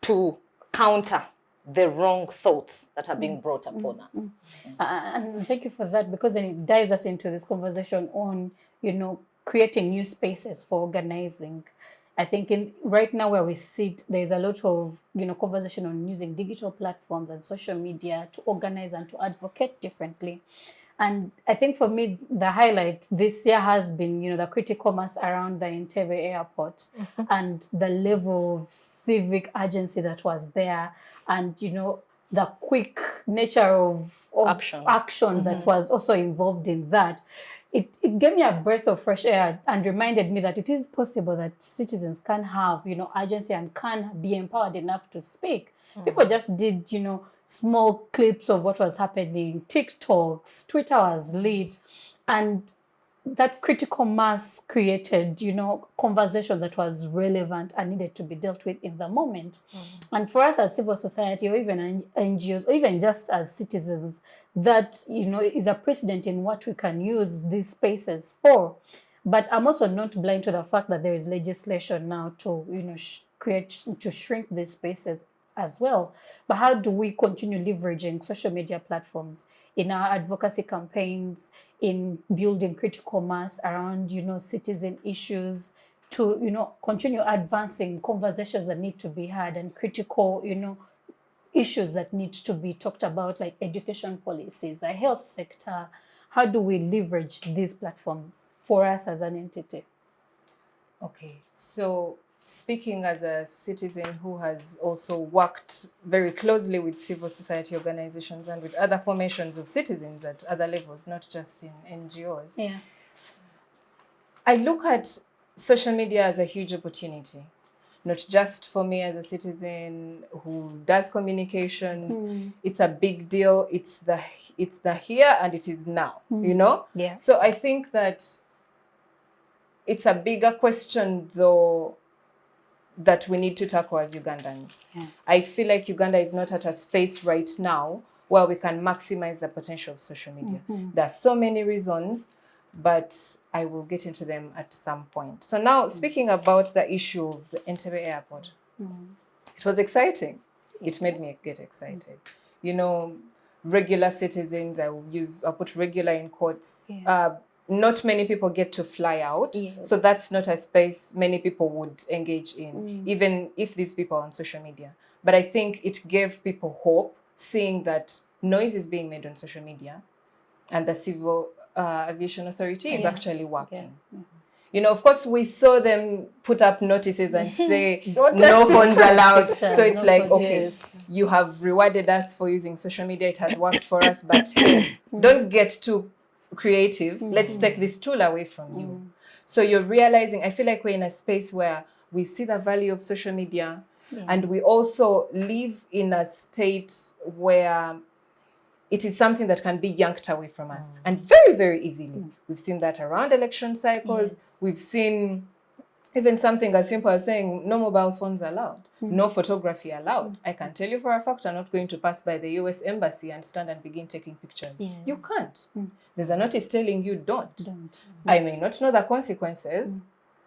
to counter the wrong thoughts that are being brought upon us. And thank you for that, because then it dives us into this conversation on, creating new spaces for organizing. I think right now where we sit, there's a lot of, conversation on using digital platforms and social media to organize and to advocate differently. And I think for me, the highlight this year has been, the critical mass around the Entebbe airport and the level of civic urgency that was there, and, the quick nature of action that was also involved in that. It gave me a breath of fresh air and reminded me that it is possible that citizens can have, urgency and can be empowered enough to speak. People just did, small clips of what was happening, TikToks, Twitter was lit, and that critical mass created, conversation that was relevant and needed to be dealt with in the moment. And for us as civil society, or even NGOs, or even just as citizens, that, is a precedent in what we can use these spaces for. But I'm also not blind to the fact that there is legislation now to, to shrink these spaces as well. But how do we continue leveraging social media platforms in our advocacy campaigns, in building critical mass around, citizen issues, to, continue advancing conversations that need to be had and critical, issues that need to be talked about, like education policies, the health sector? How do we leverage these platforms for us as an entity? Okay, so speaking as a citizen who has also worked very closely with civil society organizations and with other formations of citizens at other levels, not just in NGOs, I look at social media as a huge opportunity. Not just for me as a citizen who does communications. It's a big deal. It's the here and it is now, Yeah. So I think that it's a bigger question, though, that we need to tackle as Ugandans. Yeah. I feel like Uganda is not at a space right now where we can maximize the potential of social media. There are so many reasons, but I will get into them at some point. So now, speaking about the issue of the Entebbe airport, it was exciting. It made me get excited. Regular citizens, I'll put regular in quotes. Yeah. Not many people get to fly out. Yes. So that's not a space many people would engage in, even if these people are on social media. But I think it gave people hope, seeing that noise is being made on social media and the Civil Aviation Authority is actually working. Yeah. Of course, we saw them put up notices and say, no phones allowed. So it's okay, you have rewarded us for using social media. It has worked for us, but hey, don't get too creative. Let's take this tool away from you. So you're realizing, I feel like we're in a space where we see the value of social media, and we also live in a state where it is something that can be yanked away from us, and very, very easily. We've seen that around election cycles. Yes. We've seen even something as simple as saying no mobile phones allowed, no photography allowed. I can tell you for a fact I'm not going to pass by the US Embassy and stand and begin taking pictures. Yes. You can't. There's a notice telling you don't. I may not know the consequences,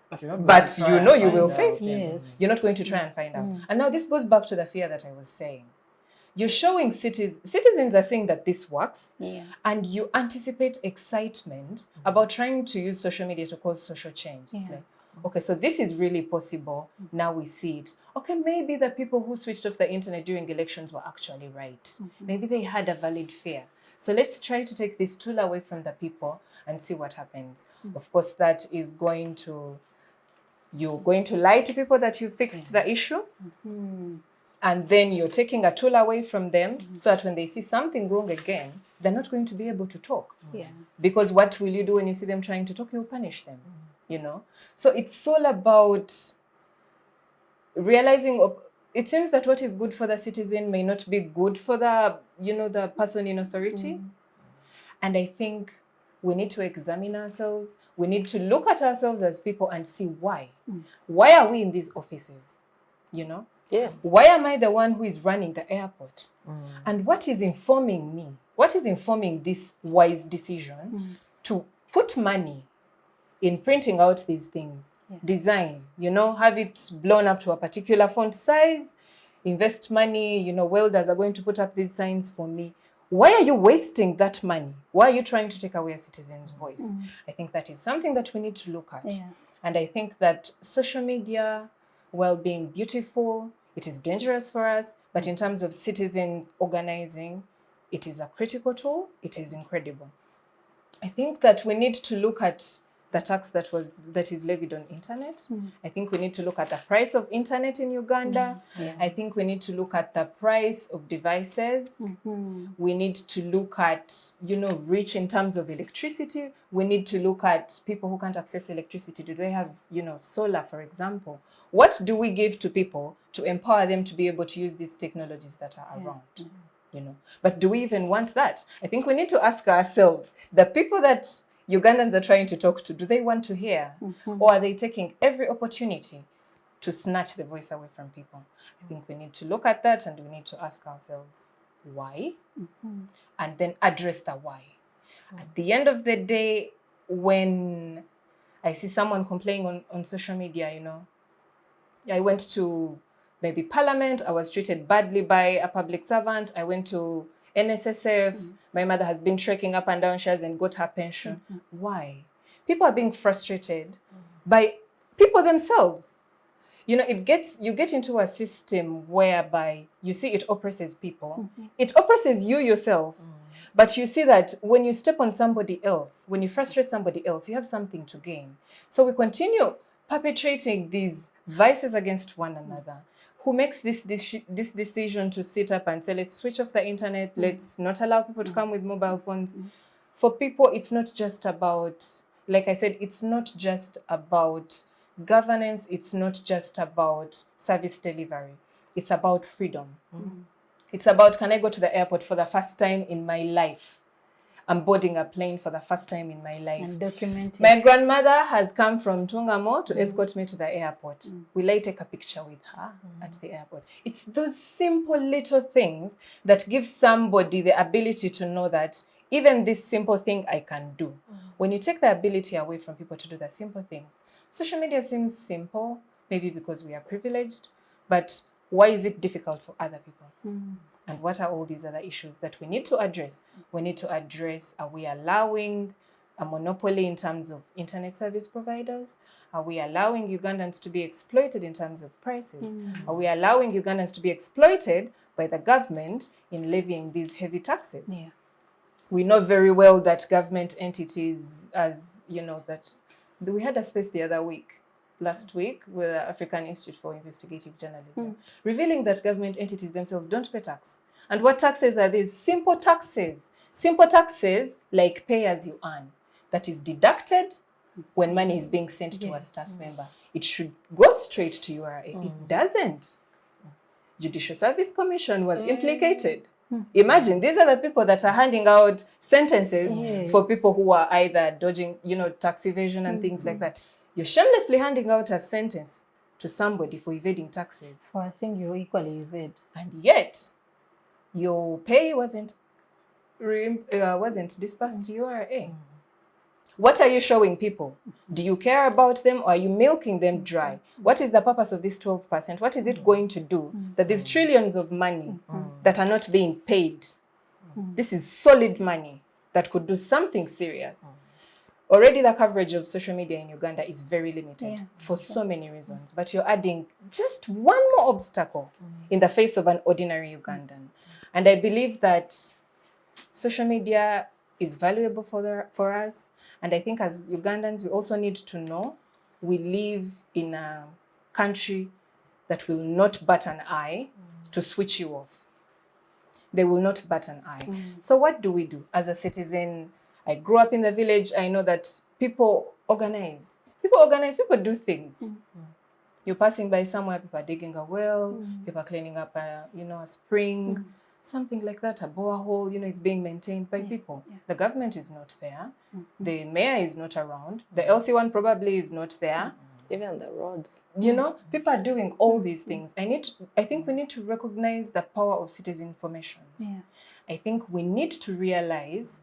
but you will face them. Yes. You're not going to try and find out. And now this goes back to the fear that I was saying. You're showing citizens are saying that this works, and you anticipate excitement about trying to use social media to cause social change. It's like, okay, so this is really possible. Now we see it. Okay, maybe the people who switched off the internet during elections were actually right. Maybe they had a valid fear. So let's try to take this tool away from the people and see what happens. Of course, that is going to, you're going to lie to people that you fixed the issue. And then you're taking a tool away from them so that when they see something wrong again, they're not going to be able to talk. Because what will you do when you see them trying to talk? You'll punish them, you know? So it's all about realizing, it seems that what is good for the citizen may not be good for the, you know, the person in authority. And I think we need to examine ourselves. We need to look at ourselves as people and see why. Why are we in these offices, you know? Yes. Why am I the one who is running the airport? And what is informing me? What is informing this wise decision to put money in printing out these things? Design, you know, have it blown up to a particular font size, invest money, you know, welders are going to put up these signs for me. Why are you wasting that money? Why are you trying to take away a citizen's voice? I think that is something that we need to look at. And I think that social media, while being beautiful, it is dangerous for us, but in terms of citizens organizing, it is a critical tool. It is incredible. I think that we need to look at the tax that is levied on internet. I think we need to look at the price of internet in Uganda. I think we need to look at the price of devices. We need to look at, you know, reach in terms of electricity. We need to look at people who can't access electricity. Do they have, you know, solar, for example? What do we give to people to empower them to be able to use these technologies that are around? You know, but do we even want that? I think we need to ask ourselves, the people that Ugandans are trying to talk to, do they want to hear? Or are they taking every opportunity to snatch the voice away from people? I think we need to look at that and we need to ask ourselves why, and then address the why. At the end of the day, when I see someone complaining on social media, you know, I went to maybe Parliament, I was treated badly by a public servant, I went to NSSF, my mother has been trekking up and down, she hasn't got her pension. Why? People are being frustrated by people themselves. You know, you get into a system whereby you see it oppresses people. It oppresses you yourself. But you see that when you step on somebody else, when you frustrate somebody else, you have something to gain. So we continue perpetrating these vices against one another. Who makes this decision to sit up and say, let's switch off the internet, let's not allow people to come with mobile phones? For people, it's not just about, like I said, it's not just about governance, it's not just about service delivery. It's about freedom. It's about, can I go to the airport for the first time in my life? I'm boarding a plane for the first time in my life. And document it. My grandmother has come from Tungamo to escort me to the airport. Will I take a picture with her at the airport? It's those simple little things that give somebody the ability to know that even this simple thing I can do. When you take the ability away from people to do the simple things, social media seems simple, maybe because we are privileged, but why is it difficult for other people? And what are all these other issues that we need to address? We need to address, are we allowing a monopoly in terms of internet service providers? Are we allowing Ugandans to be exploited in terms of prices? Are we allowing Ugandans to be exploited by the government in levying these heavy taxes? We know very well that government entities, as you know, that we had a space the other week, last week, with the African Institute for Investigative Journalism, revealing that government entities themselves don't pay tax. And what taxes are these? Simple taxes. Simple taxes like pay as you earn. That is deducted when money is being sent to a staff member. It should go straight to URA. It doesn't. Judicial Service Commission was implicated. Imagine, these are the people that are handing out sentences for people who are either dodging, you know, tax evasion and things like that. You're shamelessly handing out a sentence to somebody for evading taxes. For a thing you equally evade. And yet, your pay wasn't dispersed to URA. What are you showing people? Do you care about them or are you milking them dry? What is the purpose of this 12%? What is it going to do that there's trillions of money that are not being paid? This is solid money that could do something serious. Already the coverage of social media in Uganda is very limited for so many reasons, but you're adding just one more obstacle in the face of an ordinary Ugandan. And I believe that social media is valuable for us. And I think as Ugandans, we also need to know we live in a country that will not bat an eye to switch you off. They will not bat an eye. So what do we do? As a citizen, I grew up in the village. I know that people organize. People do things. You're passing by somewhere, people are digging a well, people are cleaning up a spring, something like that, a borehole, it's being maintained by people. The government is not there. The mayor is not around. The LC1 probably is not there. Even the roads. People are doing all these things. I think we need to recognize the power of citizen information. I think we need to realize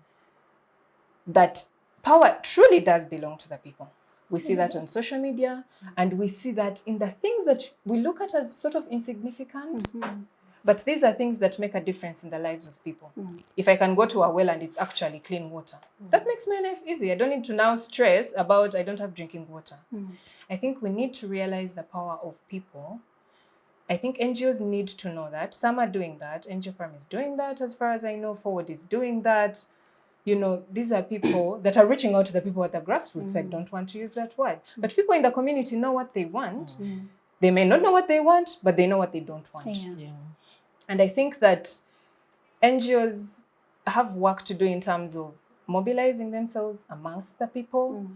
that power truly does belong to the people. We see that on social media, and we see that in the things that we look at as sort of insignificant, but these are things that make a difference in the lives of people. If I can go to a well and it's actually clean water, that makes my life easy. I don't need to now stress about I don't have drinking water. I think we need to realize the power of people. I think NGOs need to know that. Some are doing that. NGO Farm is doing that. As far as I know, Forward is doing that. These are people that are reaching out to the people at the grassroots. I don't want to use that word. But people in the community know what they want. They may not know what they want, but they know what they don't want. And I think that NGOs have work to do in terms of mobilizing themselves amongst the people.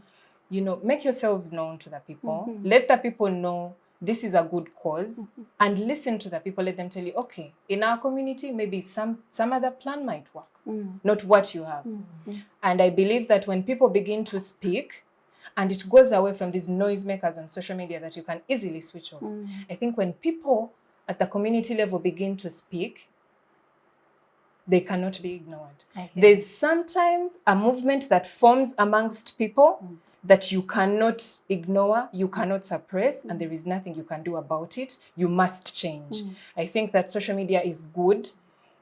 Make yourselves known to the people. Let the people know this is a good cause, and listen to the people. Let them tell you, okay, in our community, maybe some other plan might work, not what you have. And I believe that when people begin to speak, and it goes away from these noisemakers on social media that you can easily switch off. I think when people at the community level begin to speak, they cannot be ignored. There's sometimes a movement that forms amongst people that you cannot ignore, you cannot suppress, and there is nothing you can do about it. You must change. I think that social media is good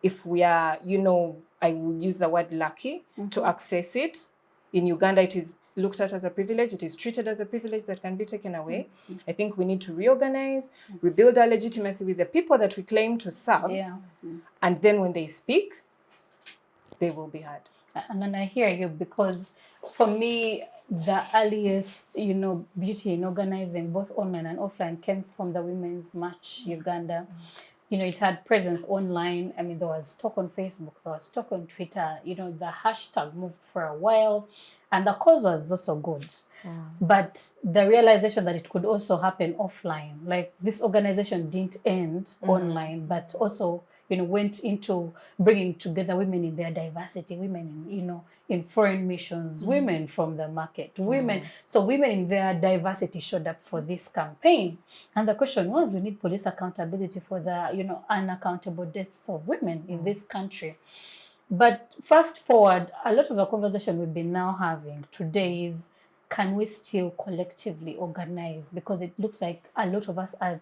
if we are, I would use the word lucky to access it. In Uganda, it is looked at as a privilege. It is treated as a privilege that can be taken away. I think we need to reorganize, rebuild our legitimacy with the people that we claim to serve. And then when they speak, they will be heard. And then I hear you, because for me, the earliest, beauty in organizing both online and offline came from the Women's March Uganda. It had presence online. I mean, there was talk on Facebook, there was talk on Twitter. The hashtag moved for a while, and the cause was also good. But the realization that it could also happen offline, like this organization didn't end online, but also went into bringing together women in their diversity, women in foreign missions, women from the market, women. So women in their diversity showed up for this campaign. And the question was, we need police accountability for the, unaccountable deaths of women in this country. But fast forward, a lot of the conversation we've been now having today is, can we still collectively organize? Because it looks like a lot of us are,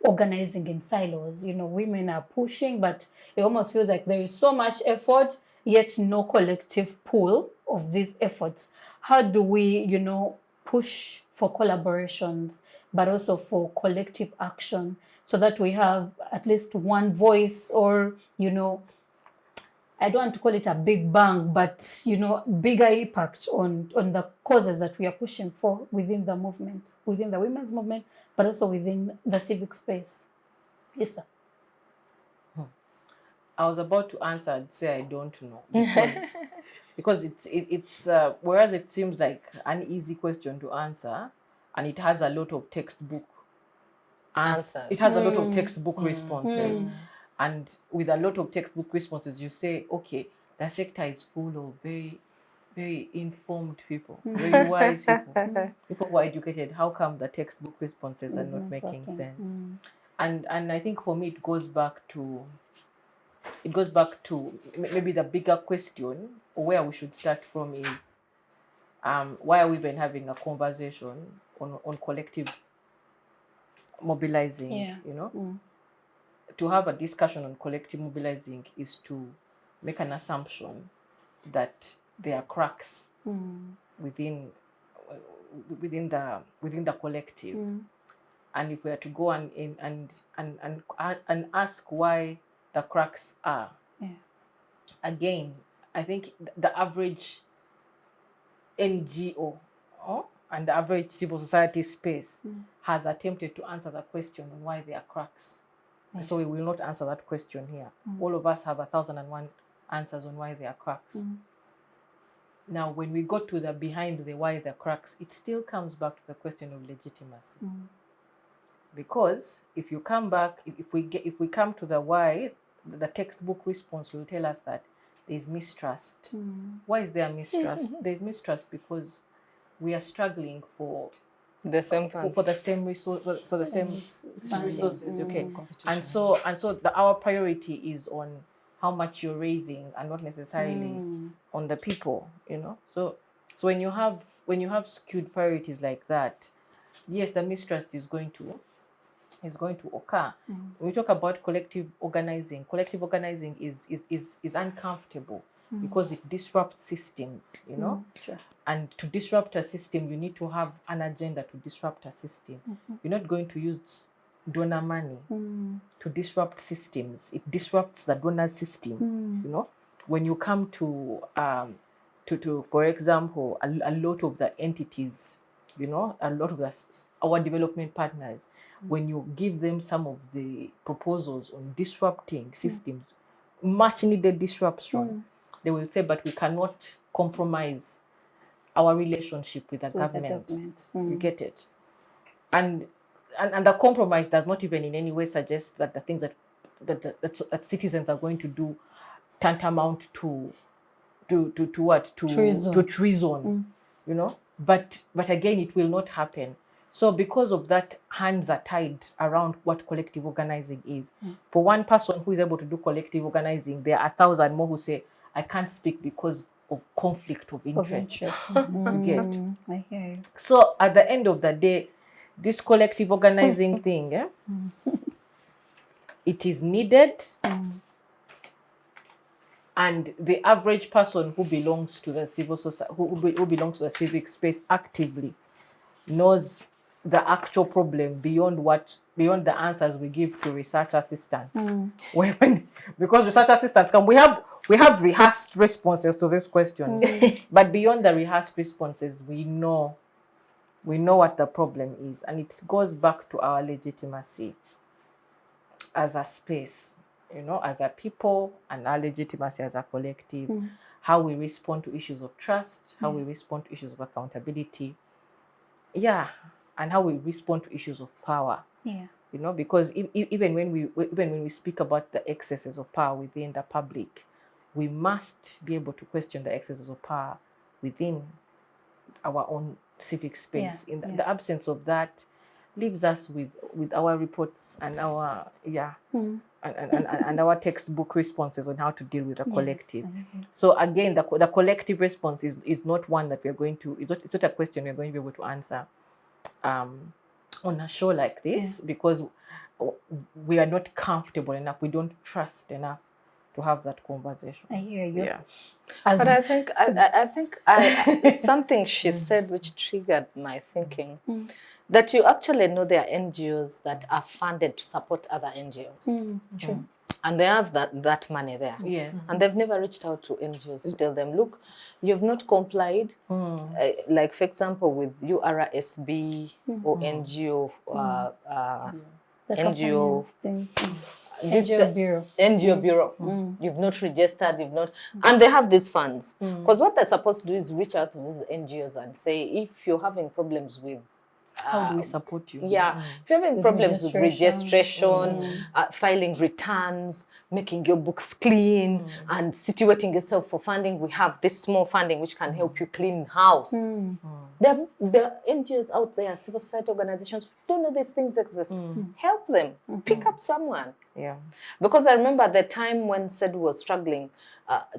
organizing in silos. Women are pushing, but it almost feels like there is so much effort, yet no collective pool of these efforts. How do we, push for collaborations, but also for collective action, so that we have at least one voice, or, I don't want to call it a big bang, but, bigger impact on the causes that we are pushing for within the movement, within the women's movement, but also within the civic space. Yes, sir. I was about to answer and say I don't know, because it's whereas it seems like an easy question to answer, and it has a lot of textbook answers. It has a lot of textbook responses. And with a lot of textbook responses, you say, okay, the sector is full of very, very informed people, very wise people, people who are educated. How come the textbook responses are not making sense? And I think for me, it goes back to maybe the bigger question, or where we should start from, is why are we even having a conversation on collective mobilizing? To have a discussion on collective mobilizing is to make an assumption that there are cracks within the collective, and if we are to go and ask why the cracks are, again, I think the average NGO and the average civil society space has attempted to answer the question on why there are cracks. Yeah. So we will not answer that question here. All of us have 1,001 answers on why there are cracks. Now, when we go to the behind the why there are cracks, it still comes back to the question of legitimacy. Because if you come back, if we come to the why, the textbook response will tell us that there is mistrust. Why is there mistrust? There is mistrust because we are struggling for the same for the same resource for the same resources. Okay, and so our priority is on how much you're raising and not necessarily on the people. You know, so when you have skewed priorities like that, yes, the mistrust is going to occur. When we talk about collective organizing is uncomfortable because it disrupts systems, you know. Sure. And to disrupt a system, you need to have an agenda to disrupt a system. You're not going to use donor money to disrupt systems. It disrupts the donor system, you know. When you come to for example, a lot of the entities, you know, a lot of our development partners, when you give them some of the proposals on disrupting systems, much needed disruption, they will say, but we cannot compromise our relationship with the government. You get it? And the compromise does not even in any way suggest that the things that citizens are going to do tantamount to what? To treason. You know? But again, it will not happen. So because of that, hands are tied around what collective organizing is. For one person who is able to do collective organizing, there are 1,000 more who say, I can't speak because of conflict of interest. You get? I hear you. So at the end of the day, this collective organizing thing, it is needed. And the average person who belongs to the civil society, who belongs to the civic space actively, knows the actual problem beyond the answers we give to research assistants. Because research assistants we have rehearsed responses to these questions, but beyond the rehearsed responses, we know what the problem is, and it goes back to our legitimacy as a space, you know, as a people, and our legitimacy as a collective, how we respond to issues of trust, how we respond to issues of accountability, and how we respond to issues of power. You know, because even when we speak about the excesses of power within the public, we must be able to question the excesses of power within our own civic space. The absence of that leaves us with our reports and our and our textbook responses on how to deal with the collective. So again, the collective response is not one that we're going to. It's not a question we're going to be able to answer on a show like this, because we are not comfortable enough. We don't trust enough to have that conversation. I hear you. Yeah. But I think something she said which triggered my thinking, that you actually know there are NGOs that are funded to support other NGOs. True. And they have that money there. Yes. And they've never reached out to NGOs to tell them, look, you've not complied. Like, for example, with URSB or NGO, NGO Bureau. NGO Bureau. You've not registered, and they have these funds. Because what they're supposed to do is reach out to these NGOs and say, if you're having problems with how do we support you? If you're having problems with registration, filing returns, making your books clean, and situating yourself for funding, we have this small funding which can help you clean house. There are NGOs out there, civil society organizations, don't know these things exist. Help them. Pick up someone. Because I remember the time when SED was struggling,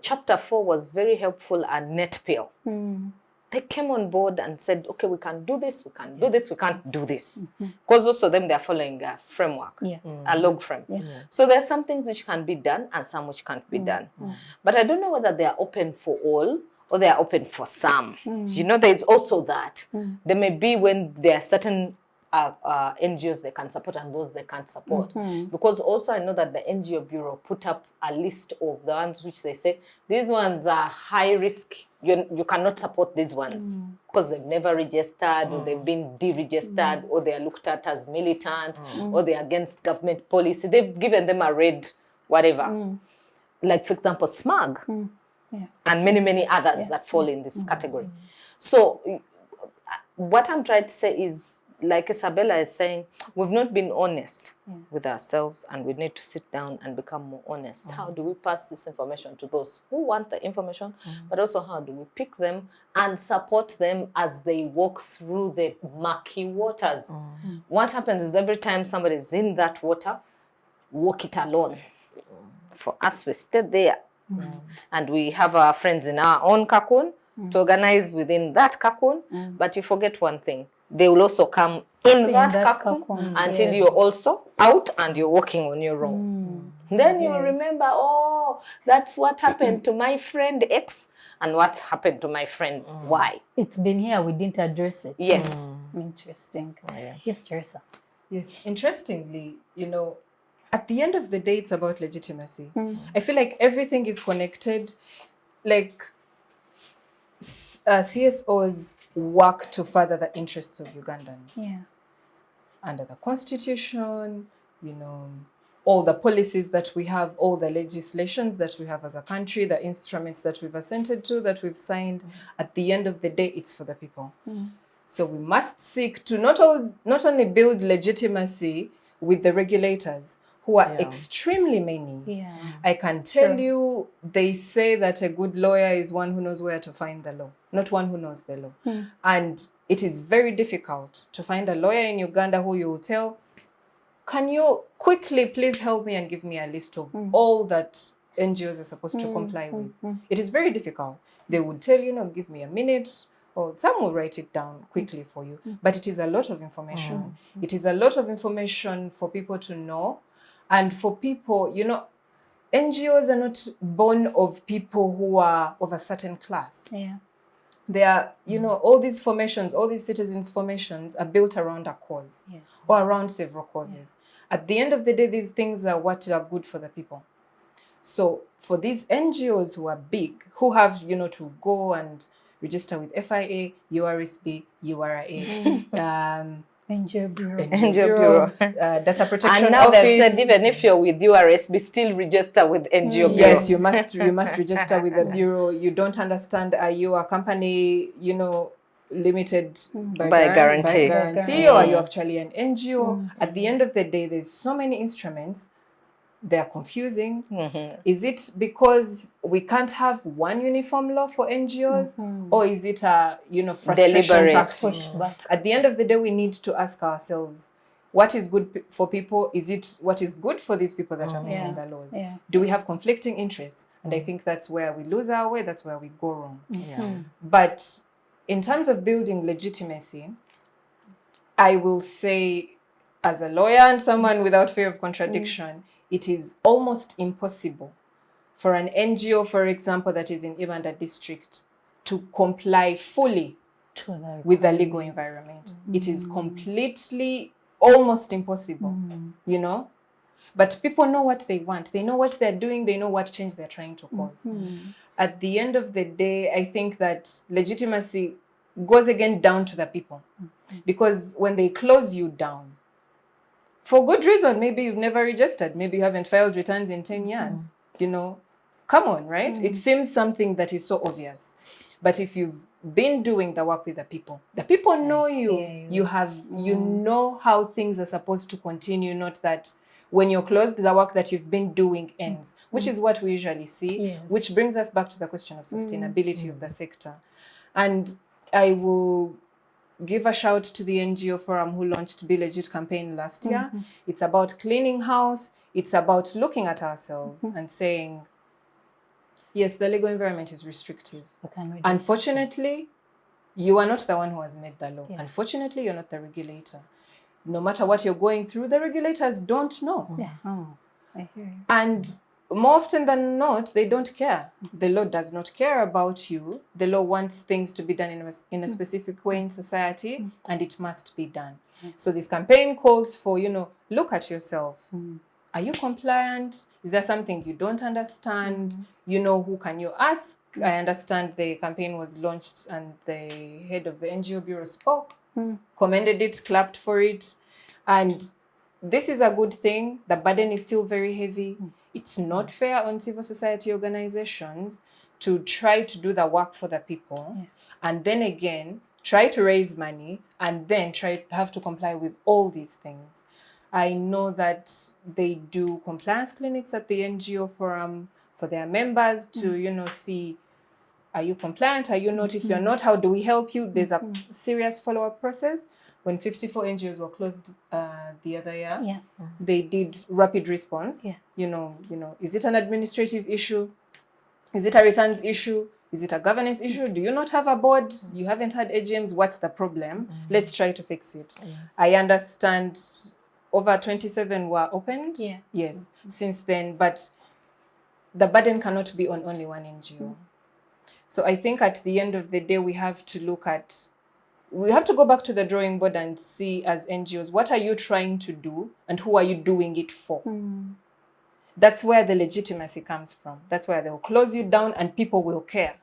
Chapter 4 was very helpful, and NetPill. They came on board and said, okay, we can do this, we can do this, we can't do this. Because also they're following a framework, a log frame. So there are some things which can be done and some which can't be done. But I don't know whether they are open for all or they are open for some. You know, there's also that. There may be when there are certain NGOs they can support and those they can't support. Because also I know that the NGO Bureau put up a list of the ones which they say, these ones are high risk, you cannot support these ones because they've never registered or they've been deregistered or they are looked at as militant or they're against government policy. They've given them a red whatever. Like, for example, SMAG and many others that fall in this category. So what I'm trying to say is, like Isabella is saying, we've not been honest with ourselves and we need to sit down and become more honest. How do we pass this information to those who want the information, but also how do we pick them and support them as they walk through the murky waters? What happens is every time somebody's in that water, walk it alone. For us, we stay there and we have our friends in our own cocoon to organize within that cocoon, but you forget one thing. They will also come in that cocoon until you're also out and you're walking on your own. Then you remember, oh, that's what happened to my friend X and what happened to my friend Y. It's been here, we didn't address it. Yes. Interesting. Yes, Theresa. Yes, interestingly, you know, at the end of the day, it's about legitimacy. I feel like everything is connected. Like, CSOs work to further the interests of Ugandans. Under the constitution, you know, all the policies that we have, all the legislations that we have as a country, the instruments that we've assented to, that we've signed, at the end of the day, it's for the people. So we must seek to not only build legitimacy with the regulators, who are extremely many. I can tell you, they say that a good lawyer is one who knows where to find the law, not one who knows the law. And it is very difficult to find a lawyer in Uganda who you will tell, can you quickly please help me and give me a list of all that NGOs are supposed to comply with? It is very difficult. They would tell you, no, give me a minute, or some will write it down quickly for you. But it is a lot of information. It is a lot of information for people to know. And for people, you know, NGOs are not born of people who are of a certain class. They are, you know, all these formations, all these citizens' formations are built around a cause or around several causes. At the end of the day, these things are what are good for the people. So for these NGOs who are big, who have, you know, to go and register with FIA, URSB, URA, NGO Bureau. NGO Bureau. Data Protection And now Office. they've said even if you're with URSB, still register with NGO Bureau. Yes, you must register with the Bureau. You don't understand, are you a company, you know, limited by guarantee, or are you actually an NGO? At the end of the day, there's so many instruments. They are confusing. Is it because we can't have one uniform law for NGOs, or is it a, you know, frustration tactic? At the end of the day, we need to ask ourselves, what is good for people? Is it what is good for these people that are making the laws? Do we have conflicting interests? And I think that's where we lose our way. That's where we go wrong. But in terms of building legitimacy, I will say, as a lawyer and someone without fear of contradiction, it is almost impossible for an NGO, for example, that is in Uganda district to comply fully with the legal environment. It is completely, almost impossible, you know? But people know what they want. They know what they're doing. They know what change they're trying to cause. At the end of the day, I think that legitimacy goes again down to the people. Because when they close you down, for good reason, maybe you've never registered, maybe you haven't filed returns in 10 years, you know, come on, right? It seems something that is so obvious. But if you've been doing the work with the people know you, you know how things are supposed to continue, not that when you're closed, the work that you've been doing ends, which is what we usually see, which brings us back to the question of sustainability of the sector. And I will give a shout to the NGO Forum who launched Be Legit campaign last year. It's about cleaning house. It's about looking at ourselves and saying, yes, the legal environment is restrictive. Unfortunately, you are not the one who has made the law. Unfortunately, you're not the regulator. No matter what you're going through, the regulators don't know. I hear you. And more often than not, they don't care. The law does not care about you. The law wants things to be done in a specific way in society, and it must be done. So this campaign calls for, look at yourself. Are you compliant? Is there something you don't understand? Who can you ask? I understand the campaign was launched and the head of the NGO Bureau spoke, commended it, clapped for it. And this is a good thing. The burden is still very heavy. It's not fair on civil society organizations to try to do the work for the people. And then again, try to raise money and then have to comply with all these things. I know that they do compliance clinics at the NGO forum for their members to, see, are you compliant? Are you not? If you're not, how do we help you? There's a serious follow-up process. When 54 NGOs were closed the other year, they did rapid response. Is it an administrative issue? Is it a returns issue? Is it a governance issue? Do you not have a board? You haven't had AGMs? What's the problem? Let's try to fix it. I understand over 27 were opened. Yes, since then. But the burden cannot be on only one NGO. So I think at the end of the day, we have to go back to the drawing board and see as NGOs, what are you trying to do and who are you doing it for? That's where the legitimacy comes from. That's where they'll close you down and people will care.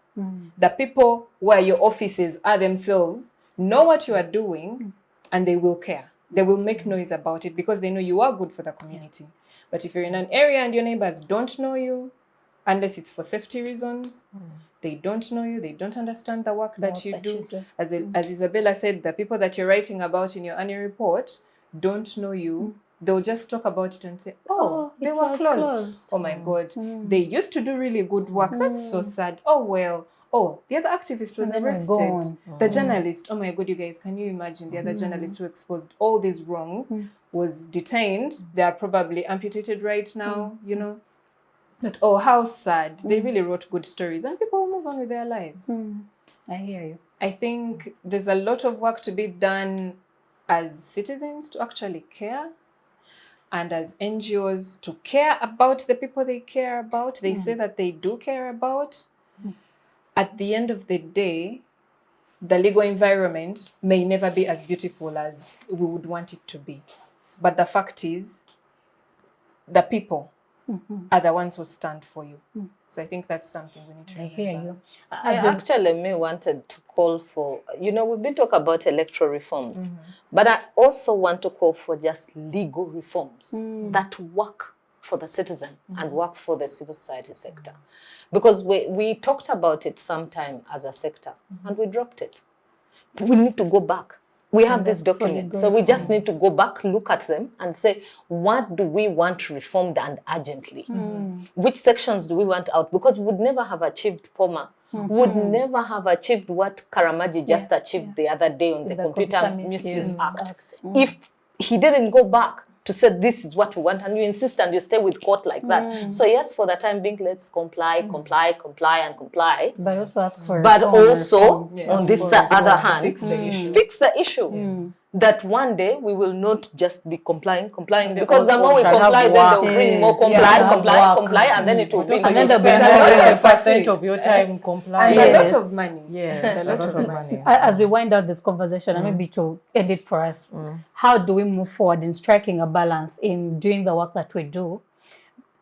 The people where your offices are themselves know what you are doing and they will care. They will make noise about it because they know you are good for the community. But if you're in an area and your neighbors don't know you, unless it's for safety reasons, they don't know you, they don't understand the work that you do. As Isabella said, the people that you're writing about in your annual report don't know you. They'll just talk about it and say, they were closed. Oh my God. They used to do really good work. That's so sad. Oh, well. Oh, the other activist was arrested. The journalist, oh my God, you guys, can you imagine the other journalist who exposed all these wrongs was detained? They are probably amputated right now, But oh, how sad. They really wrote good stories and people will move on with their lives. I hear you. I think there's a lot of work to be done as citizens to actually care, and as NGOs to care about the people they care about. They say that they do care about. At the end of the day, the legal environment may never be as beautiful as we would want it to be. But the fact is, the people are the ones who stand for you. So I think that's something we need to remember. I hear you. I actually wanted to call for, we've been talking about electoral reforms, but I also want to call for just legal reforms that work for the citizen and work for the civil society sector. Because we talked about it sometime as a sector and we dropped it. We need to go back. We have these documents, so we just need to go back, look at them and say, what do we want reformed and urgently? Which sections do we want out? Because we would never have achieved POMA, would never have achieved what Karamaji just achieved the other day on the Computer Misuse Act. If he didn't go back to say this is what we want, and you insist and you stay with court like that. So yes, for the time being, let's comply. But also ask for but reform, also, Yes. on this other hand, Fix the issue. Yes. That one day we will not just be complying, because the more we comply, then they'll bring more comply, and then it will be. And then they'll be 100% of your time complying. And a lot of money. Yes, a lot of money. As we wind out this conversation, and maybe to end it for us, how do we move forward in striking a balance in doing the work that we do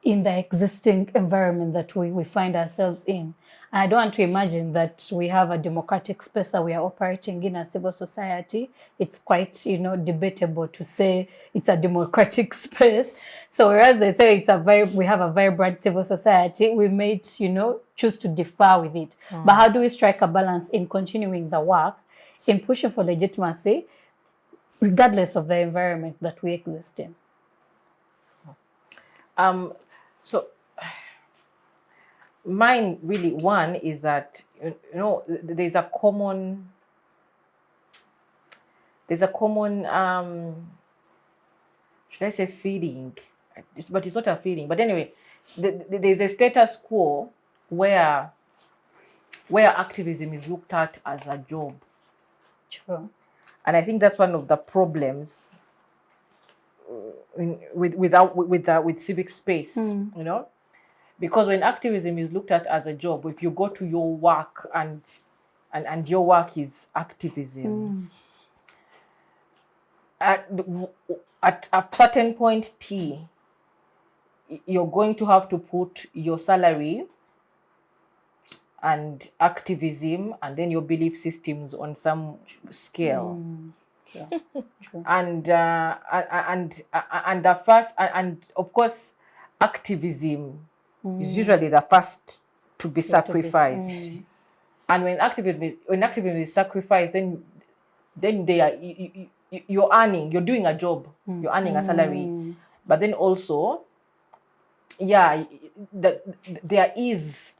in the existing environment that we find ourselves in? And I don't want to imagine that we have a democratic space that we are operating in as civil society. It's quite, debatable to say it's a democratic space. So whereas they say we have a vibrant civil society, we may, choose to differ with it. But how do we strike a balance in continuing the work, in pushing for legitimacy, regardless of the environment that we exist in? So mine really, one is that, there's a common, should I say feeling? But it's not a feeling. But anyway, there's a status quo where activism is looked at as a job. True. And I think that's one of the problems with civic space, because when activism is looked at as a job, if you go to your work and your work is activism, at a certain point T, you're going to have to put your salary and activism and then your belief systems on some scale. True. And the first, and of course, activism is usually the first to be sacrificed. And when activism is sacrificed, then you're earning, you're doing a job, you're earning a salary, but then also, there is,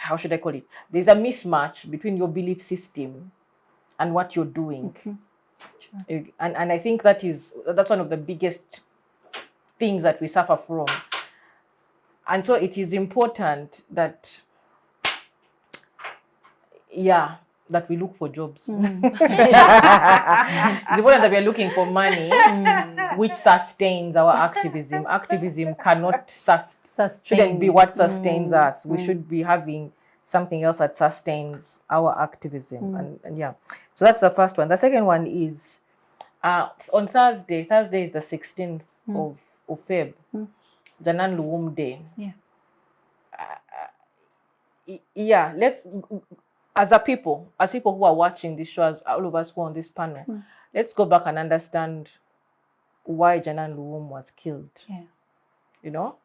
how should I call it? There's a mismatch between your belief system and what you're doing. And I think that's one of the biggest things that we suffer from. And so it is important that, that we look for jobs. It's important that we are looking for money which sustains our activism. Activism cannot shouldn't be what sustains us. We should be having something else that sustains our activism. And so that's the first one. The second one is on Thursday is the 16th of Feb, Janan Luwum Day. Let's, as people who are watching this show, as all of us who are on this panel, let's go back and understand why Janan Luwum was killed. You know?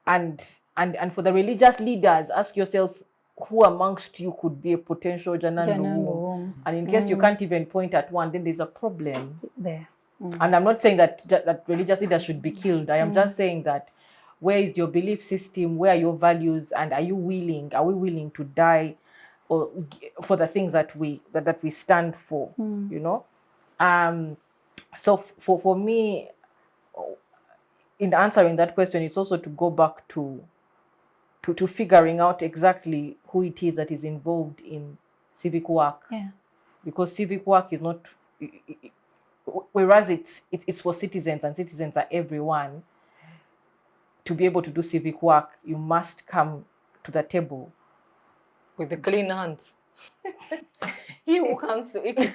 And for the religious leaders, ask yourself, who amongst you could be a potential Janan Luwum? And in case you can't even point at one, then there's a problem there. And I'm not saying that religious leaders should be killed. I am just saying that, where is your belief system? Where are your values? And are we willing to die or for the things that we stand for? You know? So for me, in answering that question, it's also to go back to figuring out exactly who it is that is involved in civic work. Because civic work is not, whereas it's for citizens, and citizens are everyone. To be able to do civic work, you must come to the table with the clean hands. He who comes to Equity.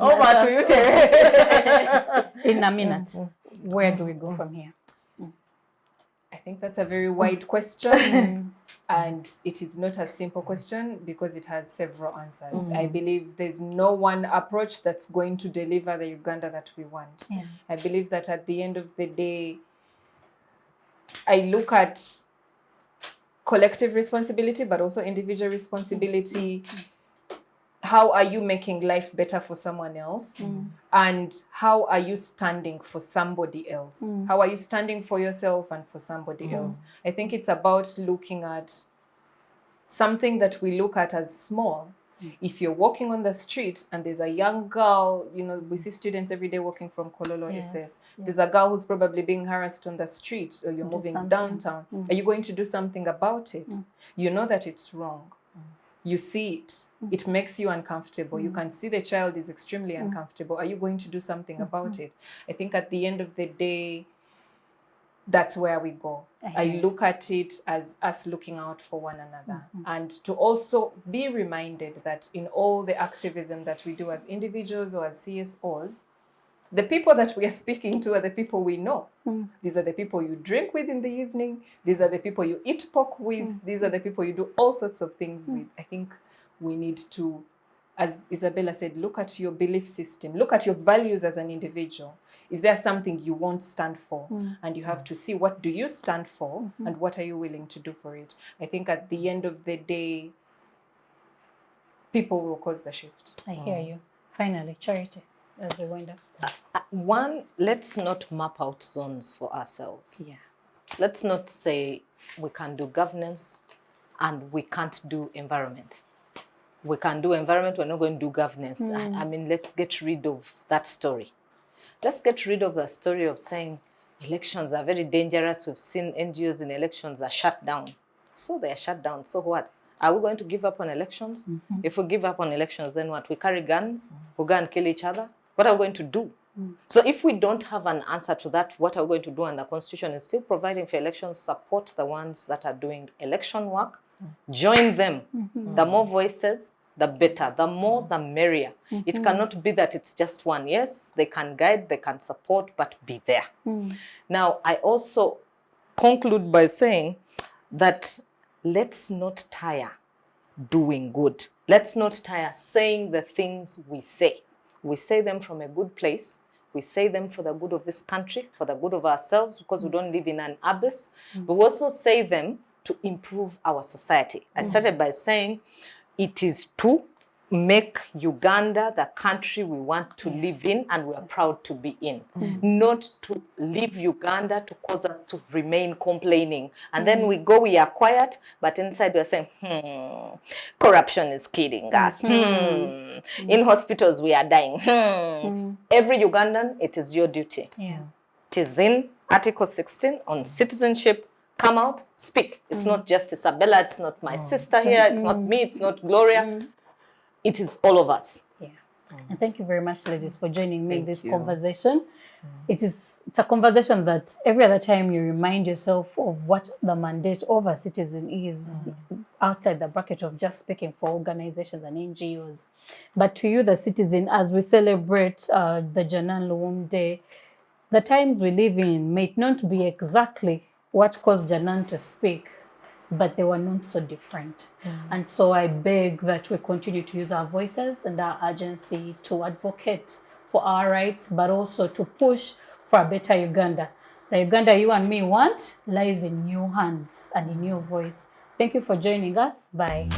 Over to you, Theresa. In a minute, where do we go from here? I think that's a very wide question. And it is not a simple question because it has several answers. I believe there's no one approach that's going to deliver the Uganda that we want. I believe that at the end of the day, I look at collective responsibility, but also individual responsibility. How are you making life better for someone else? And how are you standing for somebody else? How are you standing for yourself and for somebody else? I think it's about looking at something that we look at as small. If you're walking on the street and there's a young girl, you know, we see students every day walking from Kololo SS. There's a girl who's probably being harassed on the street, or you're moving downtown. Are you going to do something about it? You know that it's wrong. You see it. It makes you uncomfortable. You can see the child is extremely uncomfortable. Are you going to do something about it? I think at the end of the day, that's where we go. I look at it as us looking out for one another, and to also be reminded that in all the activism that we do as individuals or as CSOs, the people that we are speaking to are the people we know. These are the people you drink with in the evening. These are the people you eat pork with. These are the people you do all sorts of things with. I think we need to, as Isabella said, look at your belief system. Look at your values as an individual. Is there something you won't stand for? And you have to see, what do you stand for and what are you willing to do for it? I think at the end of the day, people will cause the shift. I hear you. Finally, Charity, as we wind up. One, let's not map out zones for ourselves. Let's not say we can do governance and we can't do environment. We can do environment, we're not going to do governance. I mean, let's get rid of that story. Let's get rid of the story of saying elections are very dangerous. We've seen NGOs in elections are shut down. So they are shut down. So what? Are we going to give up on elections? If we give up on elections, then what? We carry guns, we go and kill each other. What are we going to do? So if we don't have an answer to that, what are we going to do? And the Constitution is still providing for elections, support the ones that are doing election work, join them. The more voices, the better. The more, the merrier. It cannot be that it's just one. Yes, they can guide, they can support, but be there. Now, I also conclude by saying that let's not tire doing good. Let's not tire saying the things we say. We say them from a good place. We say them for the good of this country, for the good of ourselves, because we don't live in an abyss. But we also say them to improve our society. I started by saying it is to make Uganda the country we want to live in and we are proud to be in. Not to leave Uganda to cause us to remain complaining. And then we go, we are quiet, but inside we are saying, corruption is killing us. In hospitals we are dying. Every Ugandan, it is your duty. It is in Article 16 on citizenship. Come out, speak. It's not just Isabella, it's not my sister here, it's not me, it's not Gloria. It is all of us. And thank you very much, ladies, for joining me in this conversation. It's a conversation that every other time you remind yourself of what the mandate of a citizen is outside the bracket of just speaking for organizations and NGOs. But to you, the citizen, as we celebrate the Janan Luwum Day, the times we live in may not be exactly what caused Janan to speak, but they were not so different. And so I beg that we continue to use our voices and our urgency to advocate for our rights, but also to push for a better Uganda. The Uganda you and me want lies in your hands and in your voice. Thank you for joining us. Bye.